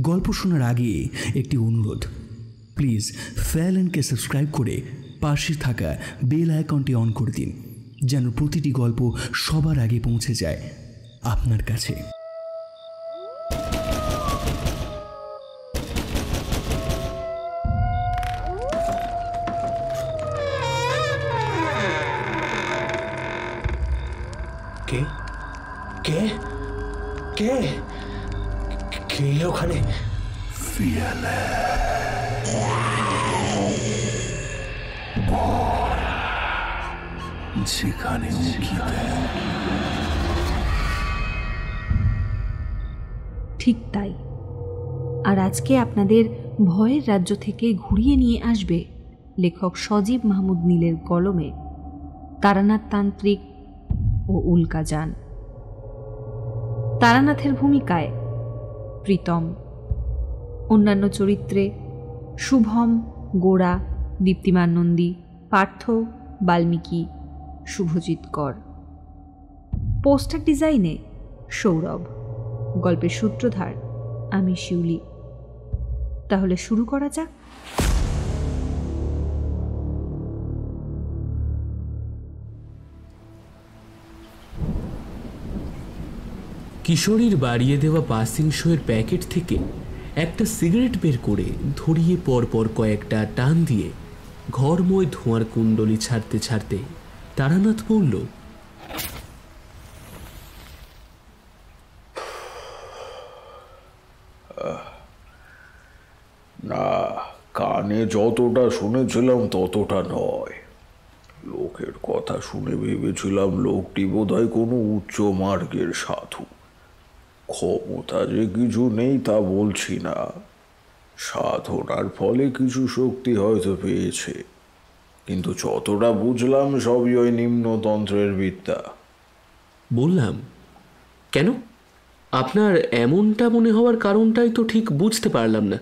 গল্প শোনার আগে একটি অনুরোধ, প্লিজ ফ্যালনকে সাবস্ক্রাইব করে পাশে থাকা বেল আইকনটি অন করে দিন, যেন প্রতিটি গল্প সবার আগে পৌঁছে যায় আপনার কাছে। কে কে কে কে ওখানে? যেখানে ঠিক তাই। আর আজকে আপনাদের ভয়ের রাজ্য থেকে ঘুরিয়ে নিয়ে আসবে লেখক সজীব মাহমুদ নীলের কলমে তারানাথ তান্ত্রিক ও উল্কা যান। তারানাথের ভূমিকায় প্রীতম, অন্যান্য চরিত্রে শুভম, গোড়া, দীপ্তিমান নন্দী, পার্থ, বাল্মীকি, শুভজিৎ কর। পোস্টার ডিজাইনে সৌরভ। গল্পের সূত্রধার আমি শিউলি। তাহলে শুরু করা যাক। কিশোরীর বাড়িয়ে দেওয়া পাসিং শোয়ের প্যাকেট থেকে একটা সিগারেট বের করে ধরিয়ে পরপর কয়েকটা টান দিয়ে ঘরময় ধোঁয়ার কুণ্ডলি ছাড়তে ছাড়তে তারানাথ বলল, না, কানে যতটা শুনেছিলাম ততটা নয়। লোকের কথা শুনে ভেবেছিলাম লোকটি বোধহয় কোনো উচ্চ মার্গের সাধু। ক্ষমতা যে কিছু নেই তা বলছি না, সাধনার ফলে কিছু শক্তি হয়তো পেয়েছে, কিন্তু যতটা বুঝলাম সবই ওই নিম্নতন্ত্রের বিদ্যা। বললাম, কেন? আপনার এমনটা মনে হওয়ার কারণটাই তো ঠিক বুঝতে পারলাম না।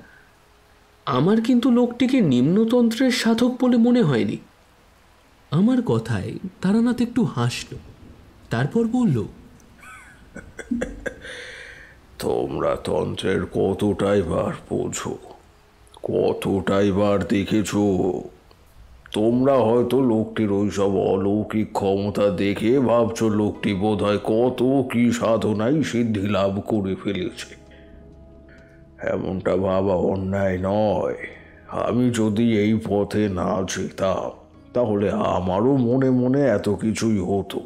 আমার কিন্তু লোকটিকে নিম্নতন্ত্রের সাধক বলে মনে হয়নি। আমার কথায় তারানাথ একটু হাসল, তারপর বলল, তোমরা তন্ত্রের কতটাই বার বোঝো, কতটাই বার দেখেছো। তোমরা হয়তো লোকটির ওইসব অলৌকিক ক্ষমতা দেখে ভাবছো লোকটি বোধহয় কত কি সাধনাই সিদ্ধি লাভ করে ফেলেছে। এমনটা ভাবা অন্যায় নয়। আমি যদি এই পথে না যেতাম তাহলে আমারও মনে মনে এত কিছুই হতো।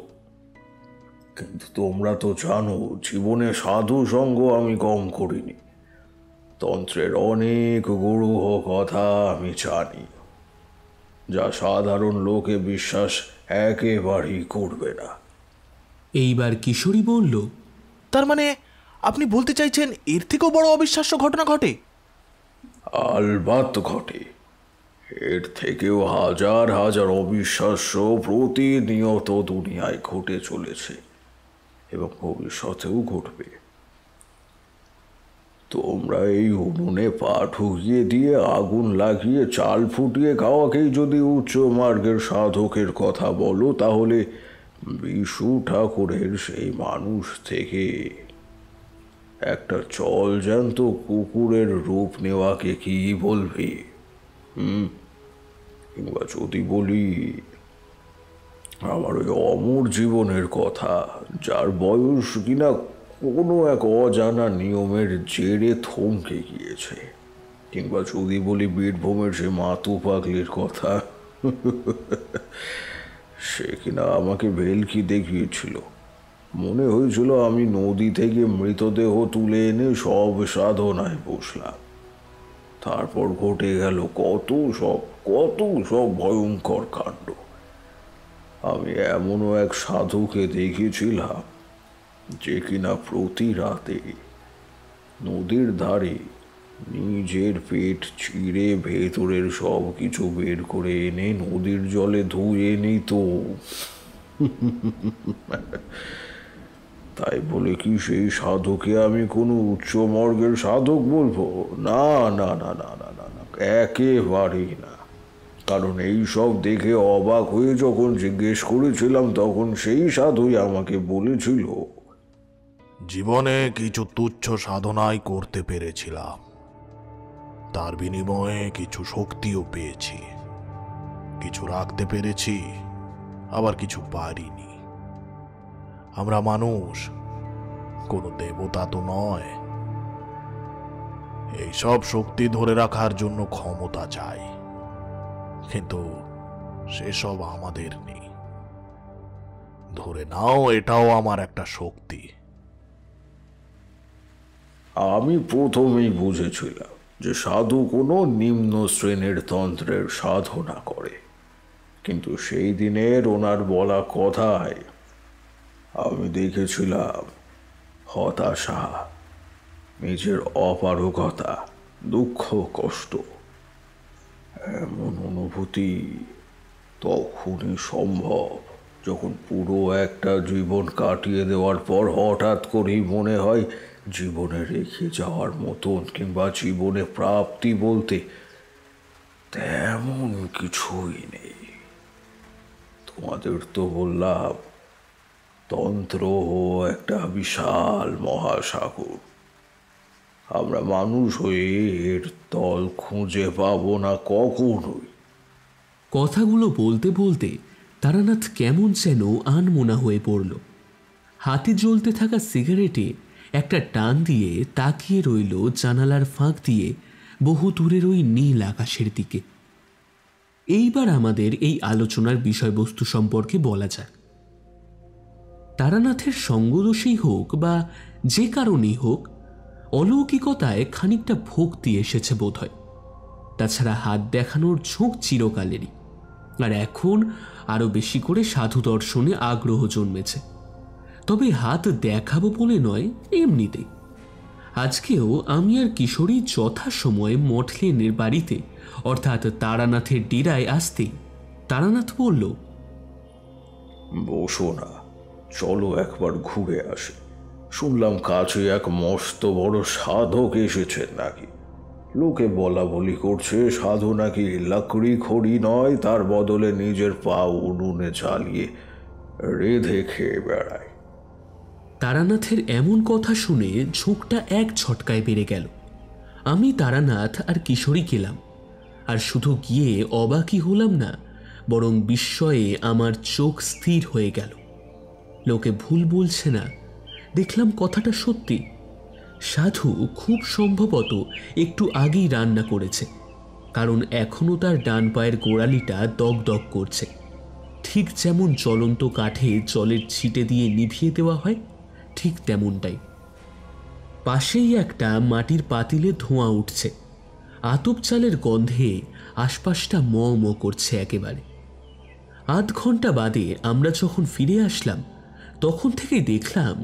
কিন্তু তোমরা তো জানো, জীবনে সাধু সঙ্গ আমি কম করিনি। তন্ত্রের অনেক গুরুহ কথা আমি জানি, যা সাধারণ লোকে বিশ্বাস একেবারেই করবে না। এইবার কিশোরী বলল, তার মানে আপনি বলতে চাইছেন এর থেকেও বড় অবিশ্বাস্য ঘটনা ঘটে? আলবাত ঘটে। এর থেকেও হাজার হাজার অবিশ্বাস্য প্রতিনিয়ত দুনিয়ায় ঘটে চলেছে এবং ভবিষ্যতেও ঘটবে। তোমরা এই উনুনে পা ঢুকিয়ে দিয়ে আগুন লাগিয়ে চাল ফুটিয়ে খাওয়াকেই যদি উচ্চ মার্গের সাধকের কথা বলো, তাহলে বিশু ঠাকুরের সেই মানুষ থেকে একটা জলজ্যান্ত কুকুরের রূপ নেওয়াকে কি বলবে? কিংবা যদি বলি আমার ওই অমর জীবনের কথা, যার বয়স কিনা কোনো এক অজানা নিয়মের জেরে থমকে গিয়েছে। কিংবা যদি বলি বীরভূমের সে মাতু পাগলির কথা, সে কিনা আমাকে ভেলকি দেখিয়েছিল। মনে হয়েছিল আমি নদী থেকে মৃতদেহ তুলে এনে সব সাধনায় বসলাম। তারপর ঘটে গেল কত সব ভয়ঙ্কর কাণ্ড। আমি এমনও এক সাধুকে দেখেছিলাম যে কিনা প্রতি রাতে নদীর ধারে নিজের পেট চিরে ভেতরের সব কিছু বের করে এনে নদীর জলে ধুয়ে নিত। তাই বলে কি সেই সাধুকে আমি কোনো উচ্চ মর্গের সাধক বলবো? না না না না না না না, একেবারেই না। কারণ এই সব দেখে অবাক হয়ে যখন জিজ্ঞেস করেছিলাম, তখন সেই সাধুই আমাকে বলেছিল, জীবনে কিছু তুচ্ছ সাধনাই করতে পেরেছিলাম, তার বিনিময়ে কিছু শক্তিও পেয়েছি। কিছু রাখতে পেরেছি, আবার কিছু পারিনি। আমরা মানুষ, কোনো দেবতা তো নয়। এইসব শক্তি ধরে রাখার জন্য ক্ষমতা চাই, কিন্তু সেসব আমাদের নেই। ধরে নাও এটাও আমার একটা শক্তি। আমি প্রথমেই বুঝেছিলাম যে সাধু কোনো নিম্ন শ্রেণীর তন্ত্রের সাধনা করে, কিন্তু সেই দিনের ওনার বলা কথায় আমি দেখেছিলাম হতাশা, নিজের অপারগতা, দুঃখ, কষ্ট। এমন অনুভূতি তখনই সম্ভব যখন পুরো একটা জীবন কাটিয়ে দেওয়ার পর হঠাৎ করেই মনে হয় জীবনে রেখে যাওয়ার মতন কিংবা জীবনে প্রাপ্তি বলতে তেমন কিছুই নেই। তোমাদের তো বললাম তন্ত্র একটা বিশাল মহাসাগর। আমরা মানুষ হয়ে এর তল খুঁজে পাবো না কখনোই। কথাগুলো বলতে বলতে তারানাথ কেমন যেন আনমনা হয়ে পড়ল। হাতে জ্বলতে থাকা সিগারেটে একটা টান দিয়ে তাকিয়ে রইল জানালার ফাঁক দিয়ে বহু দূরের ওই নীল আকাশের দিকে। এইবার আমাদের এই আলোচনার বিষয়বস্তু সম্পর্কে বলা যাক। তারানাথের সঙ্গদোষেই হোক বা যে কারণেই হোক, অলৌকিকতায় খানিকটা ভক্তি এসেছে বোধহয়। তাছাড়া হাত দেখানোর ঝোঁক চিরকালেরই, আর এখন আরো বেশি করে সাধু দর্শনে আগ্রহ জন্মেছে। তবে হাত দেখাবো বলে নয়, এমনিতেই। আজকেও আমি আর কিশোরী যথাসময়ে মঠলেনের বাড়িতে অর্থাৎ তারানাথের ডেরায় আসতেই তারানাথ বলল, বসো না, চলো একবার ঘুরে আসি। শুনলাম কাছে এক মস্ত বড় সাধক এসেছেন নাকি। লোকে বলা বলি করছে সাধু নাকি লাকড়ি খড়ি নয়, তার বদলে নিজের পা উনুনে জ্বালিয়ে রেঁধে খেয়ে বেড়ায়। তারানাথের এমন কথা শুনে ঝোঁকটা এক ঝটকায় বেড়ে গেল। আমি তারানাথ আর কিশোরী গেলাম, আর শুধু গিয়ে অবাকই হলাম না, বরং বিস্ময়ে আমার চোখ স্থির হয়ে গেল। লোকে ভুল বলছে না, দেখলাম কথাটা সত্যি। সাধু খুব সম্ভবত একটু আগেই রান্না করেছে, কারণ এখনো তার ডান পায়ের গোড়ালিটা দগদগ করছে, ঠিক যেমন জ্বলন্ত কাঠে জলের ছিটে দিয়ে নিভিয়ে দেওয়া হয়, ঠিক তেমনটাই। পাশেই একটা মাটির পাতিলে ধোঁয়া উঠছে, আতপ চালের গন্ধে আশপাশটা ম ম করছে একেবারে। আধ ঘন্টা বাদে আমরা যখন ফিরে আসলাম, তখন থেকেই দেখলাম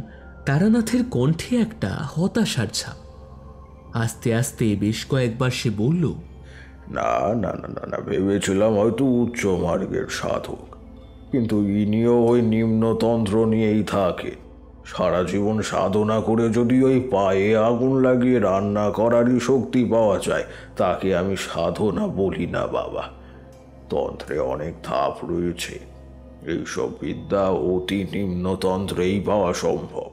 তারানাথের কণ্ঠে একটা হতাশার ছাপ। আস্তে আস্তে বেশ কয়েকবার সে বলল, না না না না না, ভেবেছিলাম হয়তো উচ্চ মার্গের সাধক, কিন্তু ইনিও ওই নিম্নতন্ত্র নিয়েই থাকে। সারা জীবন সাধনা করে যদি ওই পায়ে আগুন লাগিয়ে রান্না করারই শক্তি পাওয়া যায়, তাকে আমি সাধনা বলি না বাবা। তন্ত্রে অনেক ধাপ রয়েছে, এইসব বিদ্যা অতি নিম্নতন্ত্রেই পাওয়া সম্ভব।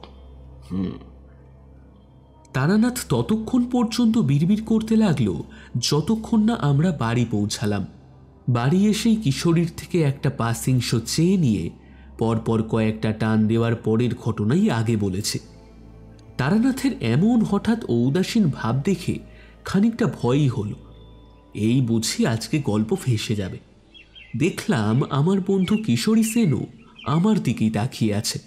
তারানাথ ততক্ষণ পর্যন্ত বিড়বিড় করতে লাগলো যতক্ষণ না আমরা বাড়ি পৌঁছালাম। বাড়ি এসেই কিশোরীর থেকে একটা পাসিংশ চেয়ে নিয়ে পরপর কয়েকটা টান দেওয়ার পরের ঘটনাই আগে বলেছে। তারানাথের এমন হঠাৎ ঔদাসীন ভাব দেখে খানিকটা ভয়ই হলো। এই বুঝি আজকে গল্প ফেঁসে যাবে। দেখলাম আমার বন্ধু কিশোরী সেনও আমার দিকেই তাকিয়ে আছে।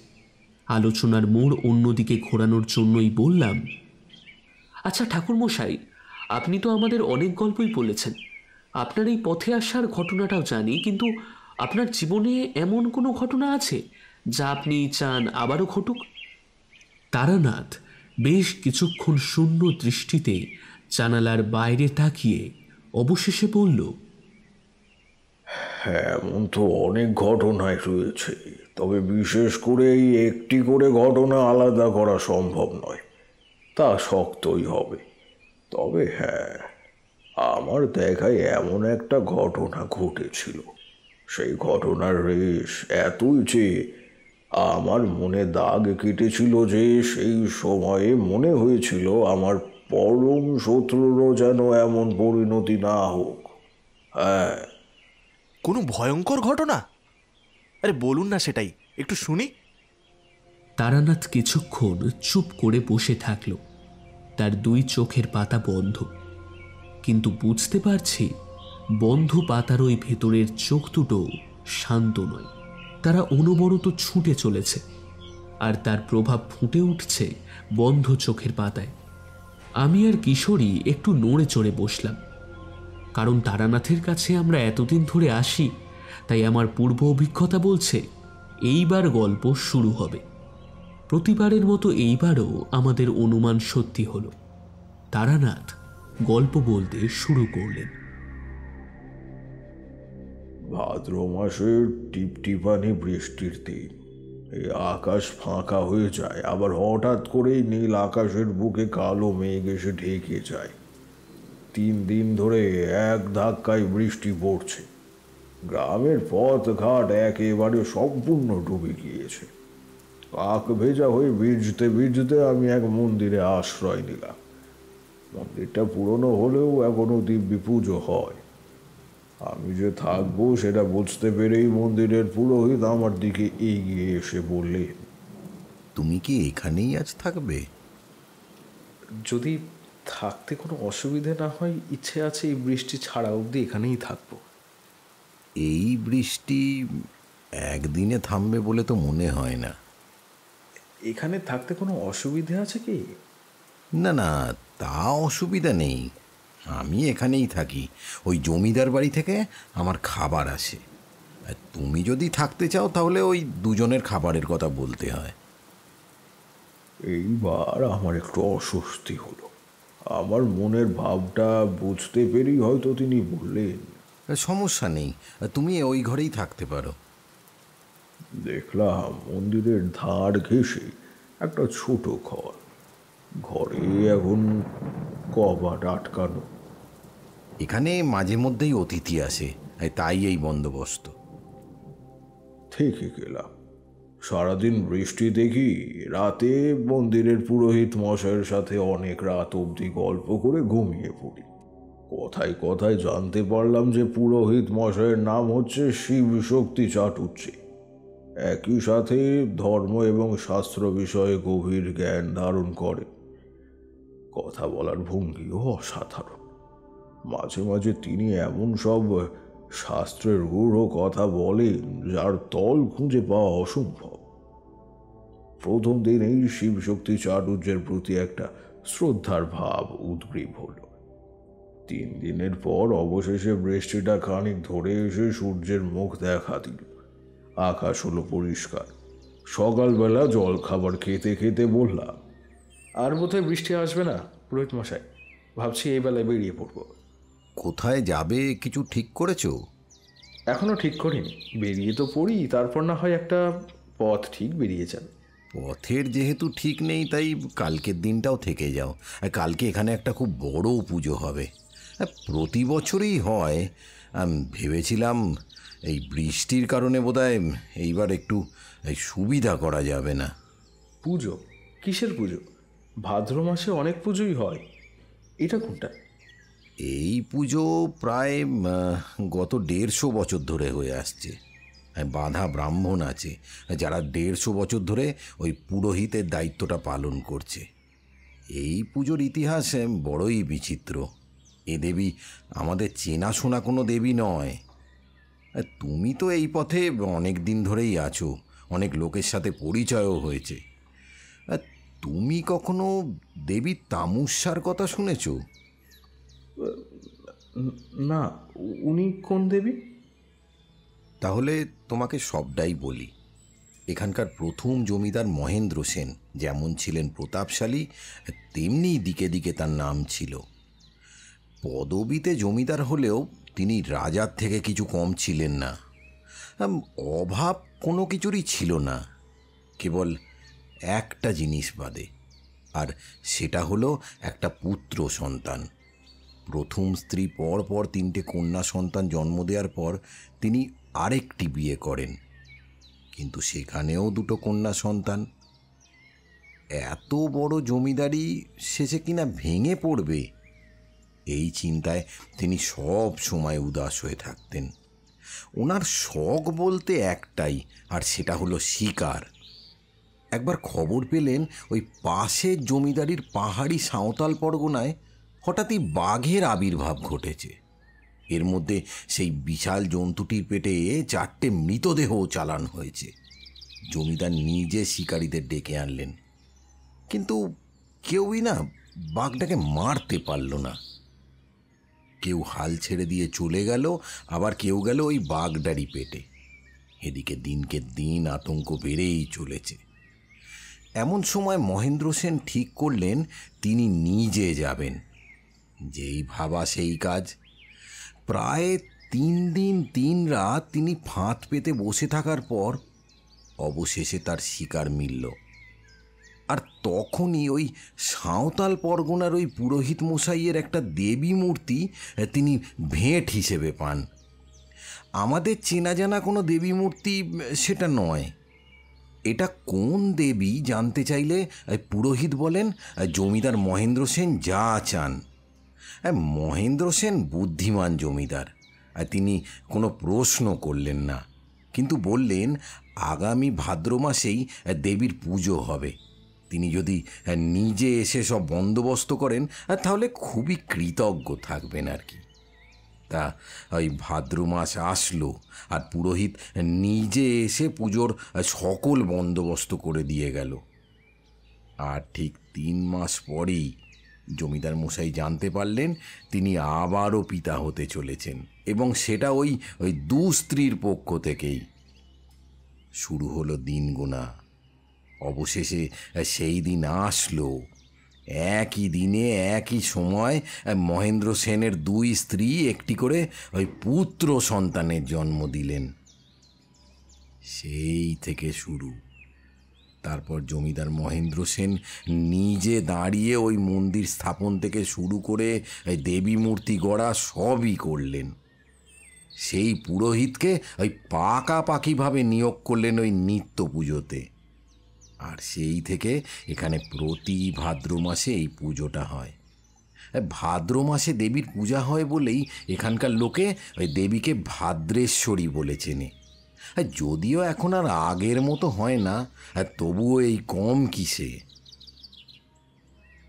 আলোচনার মোড় অন্যদিকে ঘোরানোর জন্যই বললাম, আচ্ছা ঠাকুরমশাই, আপনি তো আমাদের অনেক গল্পই বলেছেন, আপনার এই পথে আসার ঘটনাটাও জানি, কিন্তু আপনার জীবনে এমন কোনো ঘটনা আছে যা আপনি চান আবারও ঘটুক? তারানাথ বেশ কিছুক্ষণ শূন্য দৃষ্টিতে জানালার বাইরে তাকিয়ে অবশেষে বলল, হ্যাঁ, এমন তো অনেক ঘটনাই রয়েছে, তবে বিশেষ করে এই একটি করে ঘটনা আলাদা করা সম্ভব নয়, তা শক্তই হবে। তবে হ্যাঁ, আমার দেখায় এমন একটা ঘটনা ঘটেছিল, সেই ঘটনার রেশ এতই যে আমার মনে দাগ কেটেছিল যে সেই সময়ে মনে হয়েছিল আমার পরম শত্রুরও যেন এমন পরিণতি না হোক। হ্যাঁ। কোনো ভয়ঙ্কর ঘটনা? আরে বলুন না, সেটাই একটু শুনি। তারানাথ কিছুক্ষণ চুপ করে বসে থাকল। তার দুই চোখের পাতা বন্ধ, কিন্তু বুঝতে পারছি বন্ধ পাতার ওই ভেতরের চোখ দুটো শান্ত নয়, তারা অনবরত ছুটে চলেছে, আর তার প্রভাব ফুটে উঠছে বন্ধ চোখের পাতায়। আমি আর কিশোরী একটু নড়ে চড়ে বসলাম, কারণ তারানাথের কাছে আমরা এতদিন ধরে আসি, তাই আমার পূর্ব অভিজ্ঞতা বলছে এইবার গল্প শুরু হবে। প্রতিবারের মতো এইবারও আমাদের অনুমান সত্যি হলো। তারানাথ গল্প বলতে শুরু করলেন। ভাদ্র মাসের টিপটিপানি বৃষ্টির দিন। এই আকাশ ফাঁকা হয়ে যায়, আবার হঠাৎ করেই নীল আকাশের বুকে কালো মেঘ এসে ঢেকে যায়। 3 দিন ধরে এক ধাক্কায় বৃষ্টি পড়ছে। গ্রামের পথ ঘাট একেবারে সম্পূর্ণ ডুবে গিয়েছে। পাক ভেজা হয়ে ভিজতে ভিজতে আমি এক মন্দিরে আশ্রয় নিলাম। মন্দিরটা পুরনো হলেও এখনো দিব্যি পুজো হয়। আমি যে থাকবো সেটা বুঝতে পেরেই মন্দিরের পুরোহিত আমার দিকে এগিয়ে এসে বললেন, তুমি কি এখানেই আজ থাকবে? যদি থাকতে কোনো অসুবিধে না হয়, ইচ্ছে আছে এই বৃষ্টি ছাড়া অবধি এখানেই থাকবো। এই বৃষ্টি একদিনে থামবে বলে তো মনে হয় না। এখানে থাকতে কোনো অসুবিধে আছে কি? না না, তা অসুবিধা নেই। আমি এখানেই থাকি। ওই জমিদার বাড়ি থেকে আমার খাবার আসে। আর তুমি যদি থাকতে চাও তাহলে ওই দুজনের খাবারের কথা বলতে হয়। এইবার আমার একটু অস্বস্তি হলো। আমার মনের ভাবটা বুঝতে পেরেই হয়তো তিনি বললেন, সমস্যা নেই, তুমি ওই ঘরেই থাকতে পারো। দেখলাম মন্দিরের ধার ঘেঁষে একটা ছোট ঘর। ঘরে এখন কবাট আটকানো। এখানে মাঝে মধ্যেই অতিথি আসে, তাই এই বন্দোবস্ত। থেকে গেলাম। সারাদিন বৃষ্টি দেখি, রাতে মন্দিরের পুরোহিত মশাইয়ের সাথে অনেক রাত অবধি গল্প করে ঘুমিয়ে পড়ি। কথায় কথায় জানতে পারলাম যে পুরোহিত মশাইয়ের নাম হচ্ছে শিব শক্তি চাটুর্যে। একই সাথে ধর্ম এবং শাস্ত্র বিষয়ে গভীর জ্ঞান ধারণ করে। কথা বলার ভঙ্গিও অসাধারণ। মাঝে মাঝে তিনি এমন সব শাস্ত্রের গূঢ় কথা বলেন যার তল খুঁজে পাওয়া অসম্ভব। প্রথম দিনেই শিবশক্তি চাটুর্যের প্রতি একটা শ্রদ্ধার ভাব উদ্গ্রীব হল। 3 দিনের পর অবশেষে বৃষ্টিটা খানিক ধরে এসে সূর্যের মুখ দেখা দিল। আকাশ হলো পরিষ্কার। সকালবেলা জল খাবার খেতে খেতে বললাম, আর বোধহয় বৃষ্টি আসবে না পুরোহিত মশাই। ভাবছি এই বেলায় বেরিয়ে পড়বো। কোথায় যাবে কিছু ঠিক করেছো? এখনো ঠিক করিনি। বেরিয়ে তো পড়ি, তারপর না হয় একটা পথ ঠিক বেরিয়ে যাবে। পথের যেহেতু ঠিক নেই, তাই কালকের দিনটাও থেকে যাও। আর কালকে এখানে একটা খুব বড় পুজো হবে। প্রতি বছরই হয়। ভেবেছিলাম এই বৃষ্টির কারণে বোধহয় এইবার একটু সুবিধা করা যাবে না। পুজো? কিসের পুজো? ভাদ্র মাসে অনেক পুজোই হয়। এটা কোনটা? এই পুজো প্রায় গত 150 বছর ধরে হয়ে আসছে। বাঁধা ব্রাহ্মণ আছে যারা 150 বছর ধরে ওই পুরোহিতের দায়িত্বটা পালন করছে। এই পুজোর ইতিহাস বড়ই বিচিত্র। এ দেবী আমাদের চেনাশোনা কোনো দেবী নয়। তুমি তো এই পথে অনেক দিন ধরেই আছো, অনেক লোকের সাথে পরিচয়ও হয়েছে। তুমি কখনো দেবী তামুসার কথা শুনেছো? না। উনি কোন দেবী? তাহলে তোমাকে সবটাই বলি। এখানকার প্রথম জমিদার মহেন্দ্র সেন যেমন ছিলেন প্রতাপশালী, তেমনি দিকে দিকে তার নাম ছিল। পদবিতে জমিদার হলেও তিনি রাজার থেকে কিছু কম ছিলেন না। অভাব কোনো কিছুরই ছিল না, কেবল একটা জিনিস বাদে, আর সেটা হলো একটা পুত্র সন্তান। প্রথম স্ত্রী পর 3টে কন্যা সন্তান জন্ম দেওয়ার পর তিনি আরেকটি বিয়ে করেন। কিন্তু সেখানেও দুটো কন্যা সন্তান। এত বড় জমিদারি শেষে কিনা ভেঙে পড়বে, এই চিন্তায় তিনি সব সময় উদাস হয়ে থাকতেন। ওনার শখ বলতে একটাই, আর সেটা হলো শিকার। একবার খবর পেলেন ওই পাশের জমিদারির পাহাড়ি সাঁওতাল পরগনায় হঠাৎই বাঘের আবির্ভাব ঘটেছে। এর মধ্যে সেই বিশাল জন্তুটির পেটে 4টে মৃতদেহ চালান হয়েছে। জমিদার নিজে শিকারীদের ডেকে আনলেন, কিন্তু কেউই না বাঘটাকে মারতে পারল না। কেউ হাল ছেড়ে দিয়ে চলে গেল, আবার কেউ গেল ওই বাঘটারই পেটে। এদিকে দিনকে দিন আতঙ্ক বেড়েই চলেছে। এমন সময় মহেন্দ্র সেন ঠিক করলেন তিনি নিজে যাবেন। যেই ভাবা সেই কাজ। প্রায় 3 দিন 3 রাত তিনি ফাঁদ পেতে বসে থাকার পর অবশেষে তার শিকার মিলল। আর তখনই ওই সাঁওতাল পরগনার ওই পুরোহিত মশাইয়ের একটা দেবী মূর্তি তিনি ভেঁট হিসেবে পান। আমাদের চেনা জানা কোনো দেবী মূর্তি সেটা নয়। এটা কোন দেবী জানতে চাইলে পুরোহিত বলেন, জমিদার মহেন্দ্র সেন যা চান। মহেন্দ্র সেন বুদ্ধিমান জমিদার, তিনি কোনো প্রশ্ন করলেন না, কিন্তু বললেন আগামী ভাদ্র মাসেই দেবীর পুজো হবে। তিনি যদি নিজে এসে সব বন্দোবস্ত করেন তাহলে খুবই কৃতজ্ঞ থাকবেন আর কি। তা ওই ভাদ্র মাস আসলো, আর পুরোহিত নিজে এসে পুজোর সকল বন্দোবস্ত করে দিয়ে গেল। আর ঠিক 3 মাস পরেই জমিদার মশাই জানতে পারলেন তিনি আবারও পিতা হতে চলেছেন, এবং সেটা ওই 2 স্ত্রীর পক্ষ থেকেই। শুরু হলো দিন গোনা। অবশেষে সেই দিন আসলো। একই দিনে একই সময় মহেন্দ্র সেনের 2 স্ত্রী একটি করে ওই পুত্র সন্তানের জন্ম দিলেন। সেই থেকে শুরু। তারপর জমিদার মহেন্দ্র সেন নিজে দাঁড়িয়ে ওই মন্দির স্থাপন থেকে শুরু করে দেবী মূর্তি গড়া সবই করলেন। সেই পুরোহিতকে ওই পাকাপাকিভাবে নিয়োগ করলেন ওই নিত্য পুজোতে। আর সেই থেকে এখানে প্রতি ভাদ্র মাসে এই পুজোটা হয়। ভাদ্র মাসে দেবীর পূজা হয় বলেই এখানকার লোকে ওই দেবীকে ভাদ্রেশ্বরী বলে চেনে। যদিও এখন আর আগের মতো হয় না, তবুও এই কম কিসে।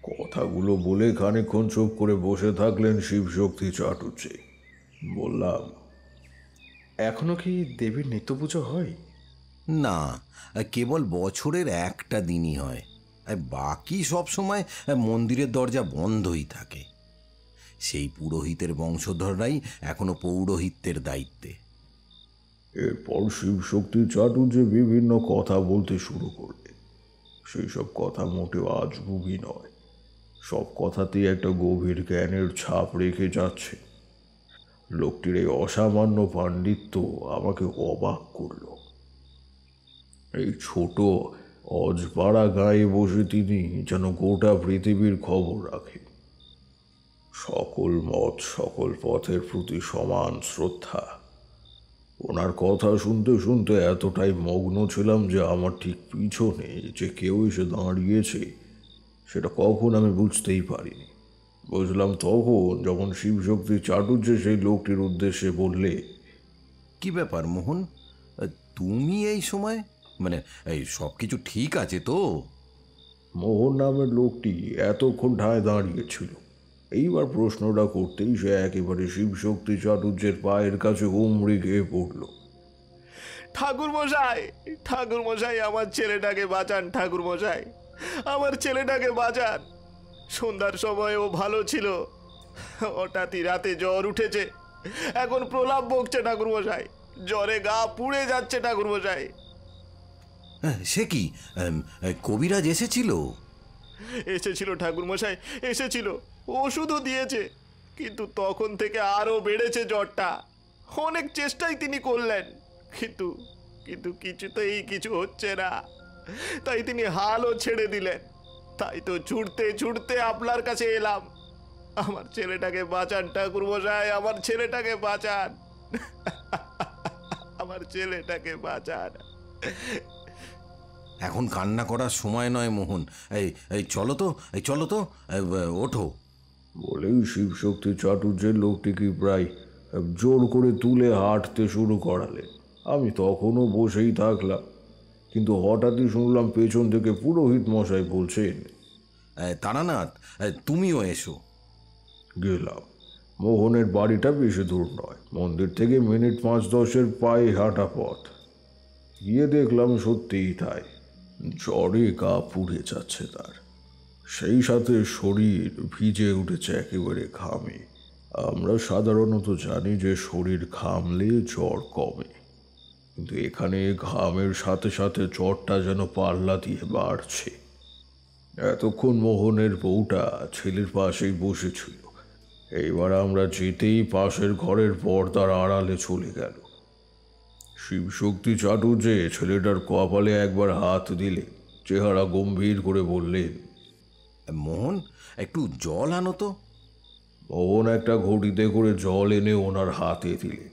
কথাগুলো বলে খানিকক্ষণ চুপ করে বসে থাকলেন শিবশক্তি চাটুর্যে। বললাম, এখনো কি দেবীর নিত্য পুজো হয়? না, কেবল বছরের একটা দিনই হয়। বাকি সব সময় মন্দিরের দরজা বন্ধই থাকে। সেই পুরোহিতের বংশধররাই এখনো পৌরোহিত্যের দায়িত্বে। এরপর শিবশক্তি চাটুর্যে বিভিন্ন কথা বলতে শুরু করলে। সেই সব কথা মোটেও আজগুবি নয়, সব কথাতেই একটা গভীর জ্ঞানের ছাপ রেখে যাচ্ছে। লোকটির এই অসামান্য পাণ্ডিত্য আমাকে অবাক করল। এই ছোট অজপাড়া গায়ে বসে তিনি যেন গোটা পৃথিবীর খবর রাখেন। সকল মত সকল পথের প্রতি সমান শ্রদ্ধা। ওনার কথা শুনতে শুনতে এতটাই মগ্ন ছিলাম যে আমার ঠিক পিছনে যে কেউ এসে দাঁড়িয়েছে সেটা কখন আমি বুঝতেই পারিনি। বুঝলাম তখন যখন শিবশক্তি চাটুর্যে সেই লোকটির উদ্দেশ্যে বললে, কি ব্যাপার মোহন, তুমি এই সময়, মানে এই সব কিছু ঠিক আছে তো? মোহন নামের লোকটি এতক্ষণ ঠায় দাঁড়িয়েছিল। এইবার প্রশ্নটা করতেই সে একেবারে শিবশক্তি চাটুর্যের পায়ের কাছে হুমড়ি খেয়ে পড়ল। ঠাকুর মশাই, ঠাকুর মশাই, আমার ছেলেটাকে বাঁচান, ঠাকুর মশাই, আমার ছেলেটাকে বাঁচান। সন্ধ্যার সময় ও ভালো ছিল, হঠাৎই রাতে জ্বর উঠেছে, এখন প্রলাপ বকছে ঠাকুর মশাই, জ্বরে গা পুড়ে যাচ্ছে ঠাকুর মশাই। সে কি, কবিরাজ এসেছিল? এসেছিল ঠাকুর মশাই, এসেছিল, ওষুধও দিয়েছে, কিন্তু তখন থেকে আরো বেড়েছে জ্বরটা। অনেক চেষ্টাই তিনি করলেন, কিন্তু কিন্তু কিছুতেই কিছু হচ্ছে না। তাই তিনি হালও ছেড়ে দিলেন। তাই তো ছুটতে ছুটতে আপনার কাছে এলাম। আমার ছেলেটাকে বাঁচান ঠাকুর মশাই, আমার ছেলেটাকে বাঁচান, আমার ছেলেটাকে বাঁচান। এখন কান্না করার সময় নয় মোহন। এই এই চলো তো, ওঠো। বলেই শিবশক্তি চাটুর্যের লোকটিকে প্রায় জোর করে তুলে হাঁটতে শুরু করালেন। আমি তখনও বসেই থাকলাম, কিন্তু হঠাৎই শুনলাম পেছন থেকে পুরোহিত মশাই বলছেন, তারানাথ, তুমিও এসো। গেলাম। মোহনের বাড়িটা বেশি দূর নয়, মন্দির থেকে মিনিট 5-10 পায়ে হাঁটা পথ। গিয়ে দেখলাম সত্যিই তাই, জ্বরে গা পুড়ে যাচ্ছে তার, সেই সাথে শরীর ভিজে উঠেছে একেবারে ঘামে। আমরা সাধারণত জানি যে শরীর ঘামলে জ্বর কমে, কিন্তু এখানে ঘামের সাথে সাথে জ্বরটা যেন পাল্লা দিয়ে বাড়ছে। এতক্ষণ মোহনের বউটা ছেলের পাশেই বসেছিল, এইবার আমরা যেতেই পাশের ঘরের পর্দার আড়ালে চলে গেল। শিবশক্তি চাটুর্যে ছেলেটার কপালে একবার হাত দিলে, চেহারা গম্ভীর করে বললেন, মোহন, একটু জল আনো তো। মোহন একটা ঘটিতে করে জল এনে ওনার হাতে দিলেন।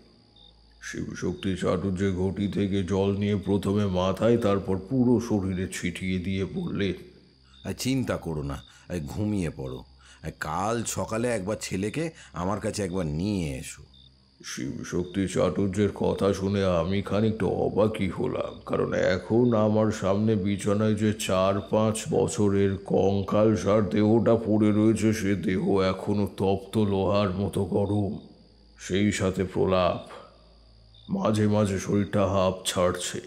শিবশক্তি চাটুর্যে ঘটি থেকে জল নিয়ে প্রথমে মাথায়, তারপর পুরো শরীরে ছিটিয়ে দিয়ে বললেন, চিন্তা করো না, ঘুমিয়ে পড়ো। কাল সকালে একবার ছেলেকে আমার কাছে একবার নিয়ে এসো। শিবশক্তি চাটুর্যের কথা শুনে আমি খানিকটা অবাকই হলাম, কারণ এখন আমার সামনে বিছানায় যে 4-5 বছরের কঙ্কালসার দেহটা পড়ে রয়েছে, সে দেহ এখনো তপ্ত লোহার মতো গরম, সেই সাথে প্রলাপ। মাঝে মাঝে শরীরটা হাঁপ ছাড়ছে,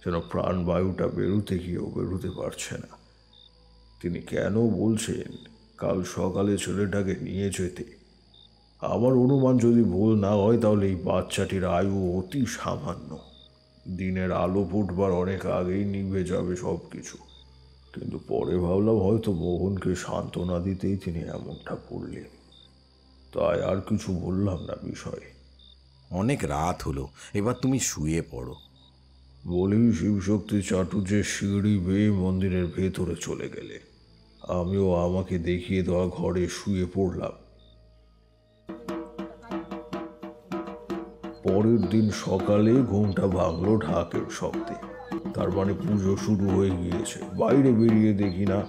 যেন প্রাণবায়ুটা বেরোতে গিয়েও বেরোতে পারছে না। তিনি কেন বলছেন কাল সকালে ছেলেটাকে নিয়ে যেতে? আমার অনুমান যদি ভুল না হয়, তাহলে এই বাচ্চাটির আয়ু অতি সামান্য। দিনের আলো ফুটবার অনেক আগেই নিভে যাবে সব কিছু। কিন্তু পরে ভাবলাম হয়তো মোহনকে সান্ত্বনা দিতেই তিনি এমনটা বললেন, তাই আর কিছু বললাম না বিষয়ে। অনেক রাত হলো, এবার তুমি শুয়ে পড়ো। বলেই শিবশক্তি চাটুর্যের সিঁড়ি বেয়ে মন্দিরের ভেতরে চলে গেলে আমিও আমাকে দেখিয়ে দেওয়া ঘরে শুয়ে পড়লাম। পরের দিন সকালে ঘুমটা ভাঙলো ঢাকের শব্দে। তার মানে পুজো শুরু হয়ে গিয়েছে। বাইরে বেরিয়ে দেখি না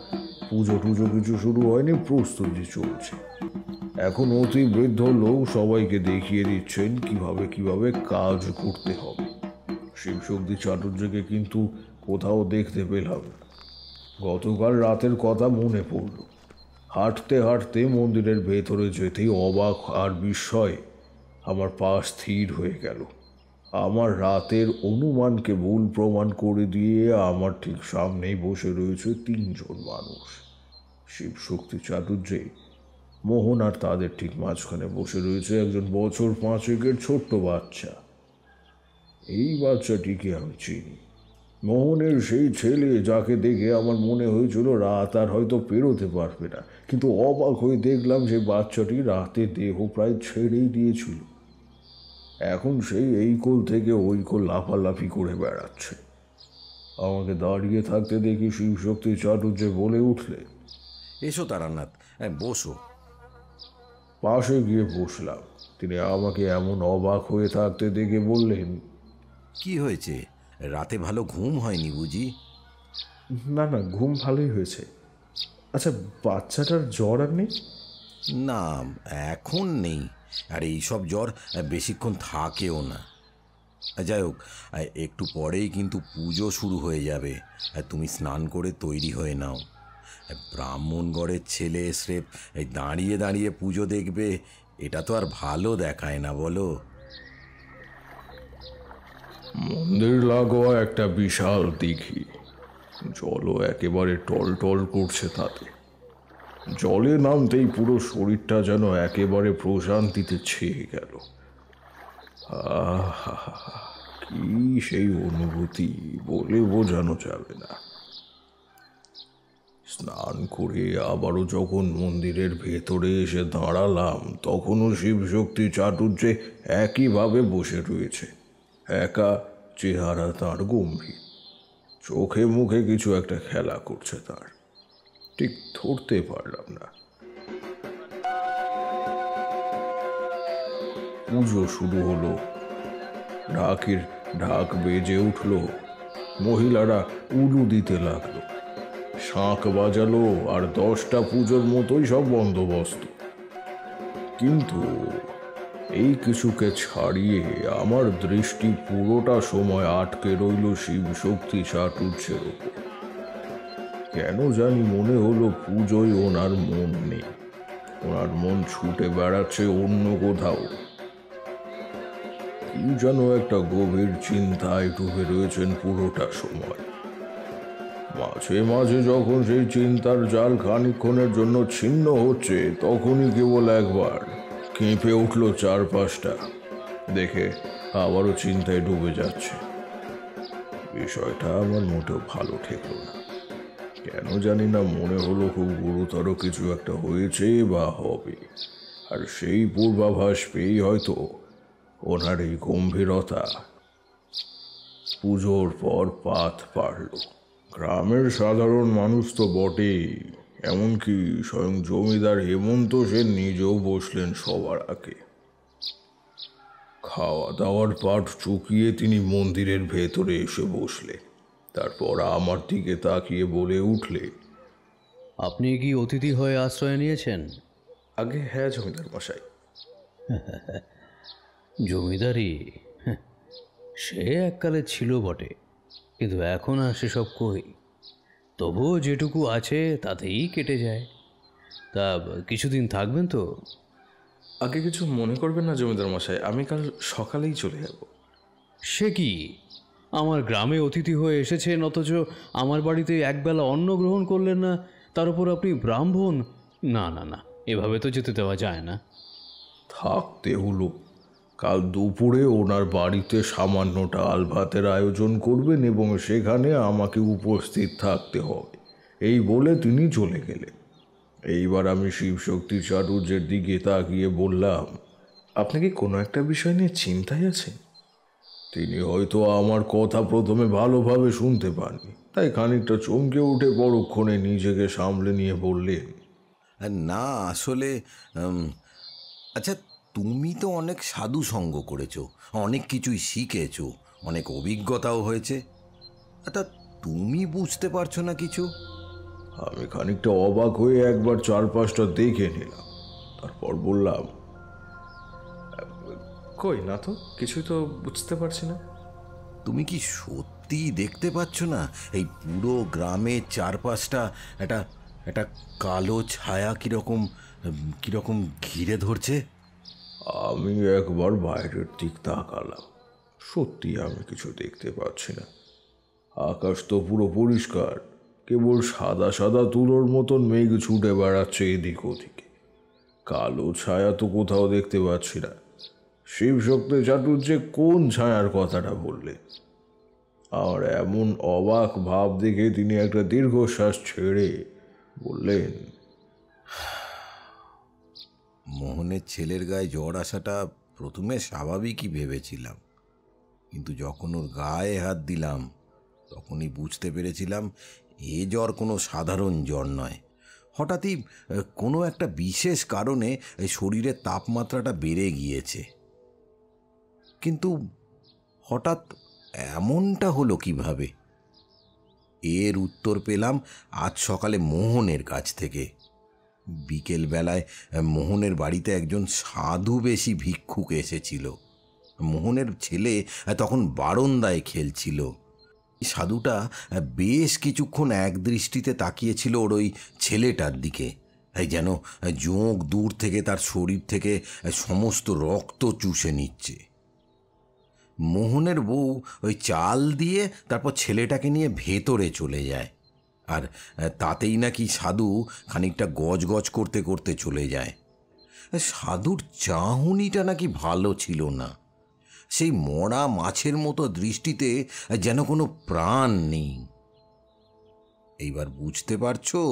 পুজো টুজো কিছু শুরু হয়নি, প্রস্তুতি চলছে। এখন অতি বৃদ্ধ লোক সবাইকে দেখিয়ে দিচ্ছেন কিভাবে কিভাবে কাজ করতে হবে। শিবশক্তি চাটুর্যকে কিন্তু কোথাও দেখতে পেলাম না। গতকাল রাতের কথা মনে পড়ল। হাঁটতে হাঁটতে মন্দিরের ভেতরে যেতেই অবাক আর বিস্ময়ে আমার পা স্থির হয়ে গেল। আমার রাতের অনুমানকে ভুল প্রমাণ করে দিয়ে আমার ঠিক সামনেই বসে রয়েছে 3 জন মানুষ। শিবশক্তি চাটুর্যে, মোহন আর তাদের ঠিক মাঝখানে বসে রয়েছে একজন বছর 5-এর ছোট্ট বাচ্চা। এই বাচ্চাটিকে আমি চিনি, মোহনের সেই ছেলে যাকে দেখে আমার মনে হয়েছিল রাত আর হয়তো পেরোতে পারবে না। কিন্তু অবাক হয়ে দেখলাম যে বাচ্চাটি রাতে দেহ প্রায় ছেড়েই দিয়েছিল। এখন সেই এই কোল থেকে ওই কোল লাফালাফি করে বেড়াচ্ছে। আমাকে দাঁড়িয়ে থাকতে দেখি শিবশক্তি চাটুর্যে বলে উঠলে, এসো তারানাথ, বসো। পাশে গিয়ে বসলাম। তিনি আমাকে এমন অবাক হয়ে থাকতে দেখে বললেন, কি হয়েছে? রাতে ভালো ঘুম হয়নি বুঝি? না না, ঘুম ভালোই হয়েছে। আচ্ছা, বাচ্চাটার জ্বর আর নেই? না, এখন নেই। আর এইসব জ্বর বেশিক্ষণ থাকেও না। যাই হোক, একটু পরেই কিন্তু পুজো শুরু হয়ে যাবে। তুমি স্নান করে তৈরি হয়ে নাও। ব্রাহ্মণগড়ের ছেলে স্রেফ দাঁড়িয়ে দাঁড়িয়ে পুজো দেখবে, এটা তো আর ভালো দেখায় না, বলো? মন্দির লাগোয়া একটা বিশাল দিঘি, জলও একেবারে টলটল করছে তাতে। জলে নামতেই পুরো শরীরটা যেন একেবারে প্রশান্তিতে ছেয়ে গেল। আহা, কি সেই অনুভূতি বলে বোঝানো যাবে না। স্নান করে আবারও যখন মন্দিরের ভেতরে এসে দাঁড়ালাম, তখনও শিবশক্তি চাটুর্যে একইভাবে বসে রয়েছে। একা, চেহারা তার গম্ভীর, চোখে মুখে কিছু একটা খেলা করছে তার, ঠিক ধরতে পারলাম না। পুজো শুরু হলো, ঢাক বেজে উঠল। মহিলারা উলু দিতে লাগলো, শাঁখ বাজালো, আর 10টা পুজোর মতোই সব বন্দোবস্ত। কিন্তু এই কিছুকে ছাড়িয়ে আমার দৃষ্টি পুরোটা সময় আটকে রইল শিবশক্তি চাটুর্যের উপর। কেন জানি মনে হলো পুজোয় ওনার মন নেই, ওনার মন ছুটে বেড়াচ্ছে অন্য কোথাও। কি যেন একটা গভীর চিন্তায় ডুবে রয়েছেন পুরোটা সময়। মাঝে মাঝে যখন সেই চিন্তার জাল খানিকক্ষণের জন্য ছিন্ন হচ্ছে, তখনই কেবল একবার কেঁপে উঠল চারপাশটা, দেখে আবারও চিন্তায় ডুবে যাচ্ছে। বিষয়টা আমার মোটেও ভালো ঠেকল না। কেন জানি না মনে হলো খুব গুরুতর কিছু একটা হয়েছে বা হবে, আর সেই পূর্বাভাস পেয়েই হয়তো ওনার এই গম্ভীরতা পুজোর পর পাত পাড়ল। গ্রামের সাধারণ মানুষ তো বটেই, এমনকি স্বয়ং জমিদার হেমন্ত সেন নিজেও বসলেন সবার আগে। খাওয়া দাওয়ার পাট চুকিয়ে তিনি মন্দিরের ভেতরে এসে বসলেন। তারপর আমার দিকে তাকিয়ে বলে উঠলে, আপনি কি অতিথি হয়ে আশ্রয় নিয়েছেন? আগে হ্যাঁ জমিদার মশাই। জমিদারি সে এককালে ছিল বটে, কিন্তু এখন আর সেসব কই। তবুও যেটুকু আছে তাতেই কেটে যায়। তা কিছুদিন থাকবেন তো? আগে কিছু মনে করবেন না জমিদার মশাই, আমি কাল সকালেই চলে যাব। সে কি, আমার গ্রামে অতিথি হয়ে এসেছেন, অথচ আমার বাড়িতে একবেলা অন্ন গ্রহণ করলেন না, তার উপর আপনি ব্রাহ্মণ? না না না, এভাবে তো যেতে দেওয়া যায় না। থাকতে হলো। কাল দুপুরে ওনার বাড়িতে সামান্য ডাল ভাতের আয়োজন করবেন এবং সেখানে আমাকে উপস্থিত থাকতে হবে, এই বলে তিনি চলে গেলেন। এইবার আমি শিবশক্তি চাটুর্যের দিকে তাকিয়ে বললাম, আপনি কি কোনো একটা বিষয় নিয়ে চিন্তায় আছেন? তিনি হয়তো আমার কথা প্রথমে ভালোভাবে শুনতে পাননি, তাই খানিকটা চমকে উঠে পরক্ষণে নিজেকে সামলে নিয়ে বললেন, না আসলে আচ্ছা, তুমি তো অনেক সাধু সঙ্গ করেছো, অনেক কিছুই শিখেছো, অনেক অভিজ্ঞতাও হয়েছে। তা তুমি বুঝতে পারছো না কিছু? আমি খানিকটা অবাক হয়ে একবার চারপাশটা দেখে নিলাম, তারপর বললাম, কই না তো, কিছুই তো বুঝতে পারছি না। তুমি কি সত্যি দেখতে পাচ্ছ না এই পুরো গ্রামের চারপাশটা একটা একটা কালো ছায়া কিরকম ঘিরে ধরছে? আমি একবার বাইরের দিক তাকালাম, সত্যি আমি কিছু দেখতে পাচ্ছি না। আকাশ তো পুরো পরিষ্কার, কেবল সাদা সাদা তুলোর মতন মেঘ ছুটে বেড়াচ্ছে এদিক ওদিকে। কালো ছায়া তো কোথাও দেখতে পাচ্ছি না। শিবশক্তি চাটুর্যে কোন ছায়ার কথাটা বললে? আর এমন অবাক ভাব দেখে তিনি একটা দীর্ঘশ্বাস ছেড়ে বললেন, মোহনের ছেলের গায়ে জ্বর আসাটা প্রথমে স্বাভাবিকই ভেবেছিলাম, কিন্তু যখন ওর গায়ে হাত দিলাম তখনই বুঝতে পেরেছিলাম এ জ্বর কোনো সাধারণ জ্বর নয়। হঠাৎই কোনো একটা বিশেষ কারণে শরীরের তাপমাত্রাটা বেড়ে গিয়েছে। কিন্তু হঠাৎ এমনটা হলো কিভাবে, এর উত্তর পেলাম আজ সকালে মোহনের কাছ থেকে। বিকেলবেলায় মোহনের বাড়িতে একজন সাধু বেশি ভিক্ষুক এসেছিল। মোহনের ছেলে তখন বারান্দায় খেলছিল। সাধুটা বেশ কিছুক্ষণ এক দৃষ্টিতে তাকিয়েছিল ওর ওই ছেলেটার দিকে, যেন জোঁক দূর থেকে তার শরীর থেকে সমস্ত রক্ত চুষে নিচ্ছে। মোহনের বউ ওই চাল দিয়ে তারপর ছেলেটাকে নিয়ে ভেতরে চলে যায়, আর তাতেই নাকি সাধু খানিকটা গজগজ করতে করতে চলে যায়। সাধুর চাহনিটা নাকি ভালো ছিল না, সেই মরা মাছের মতো দৃষ্টিতে যেন কোনো প্রাণ নেই। এইবার বুঝতে পারছো?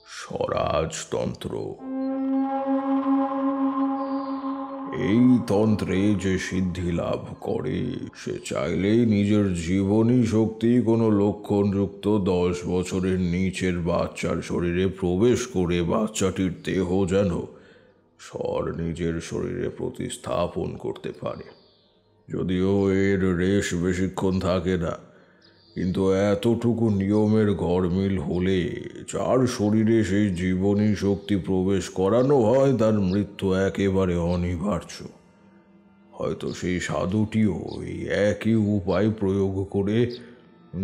স্বরাজতন্ত্র। এই তন্ত্রে যে সিদ্ধি লাভ করে সে চাইলেই নিজের জীবনী শক্তি কোনো লক্ষণযুক্ত 10 বছরের নিচের বাচ্চার শরীরে প্রবেশ করে বাচ্চাটির দেহ যেন নিজের শরীরে প্রতিস্থাপন করতে পারে। যদিও এর রেশ বেশিক্ষণ থাকে না, কিন্তু এতটুকু নিয়মের গরমিল হলে যার শরীরে সেই জীবনী শক্তি প্রবেশ করানো হয় তার মৃত্যু একেবারে অনিবার্য। হয়তো সেই সাধুটিও এই একই উপায় প্রয়োগ করে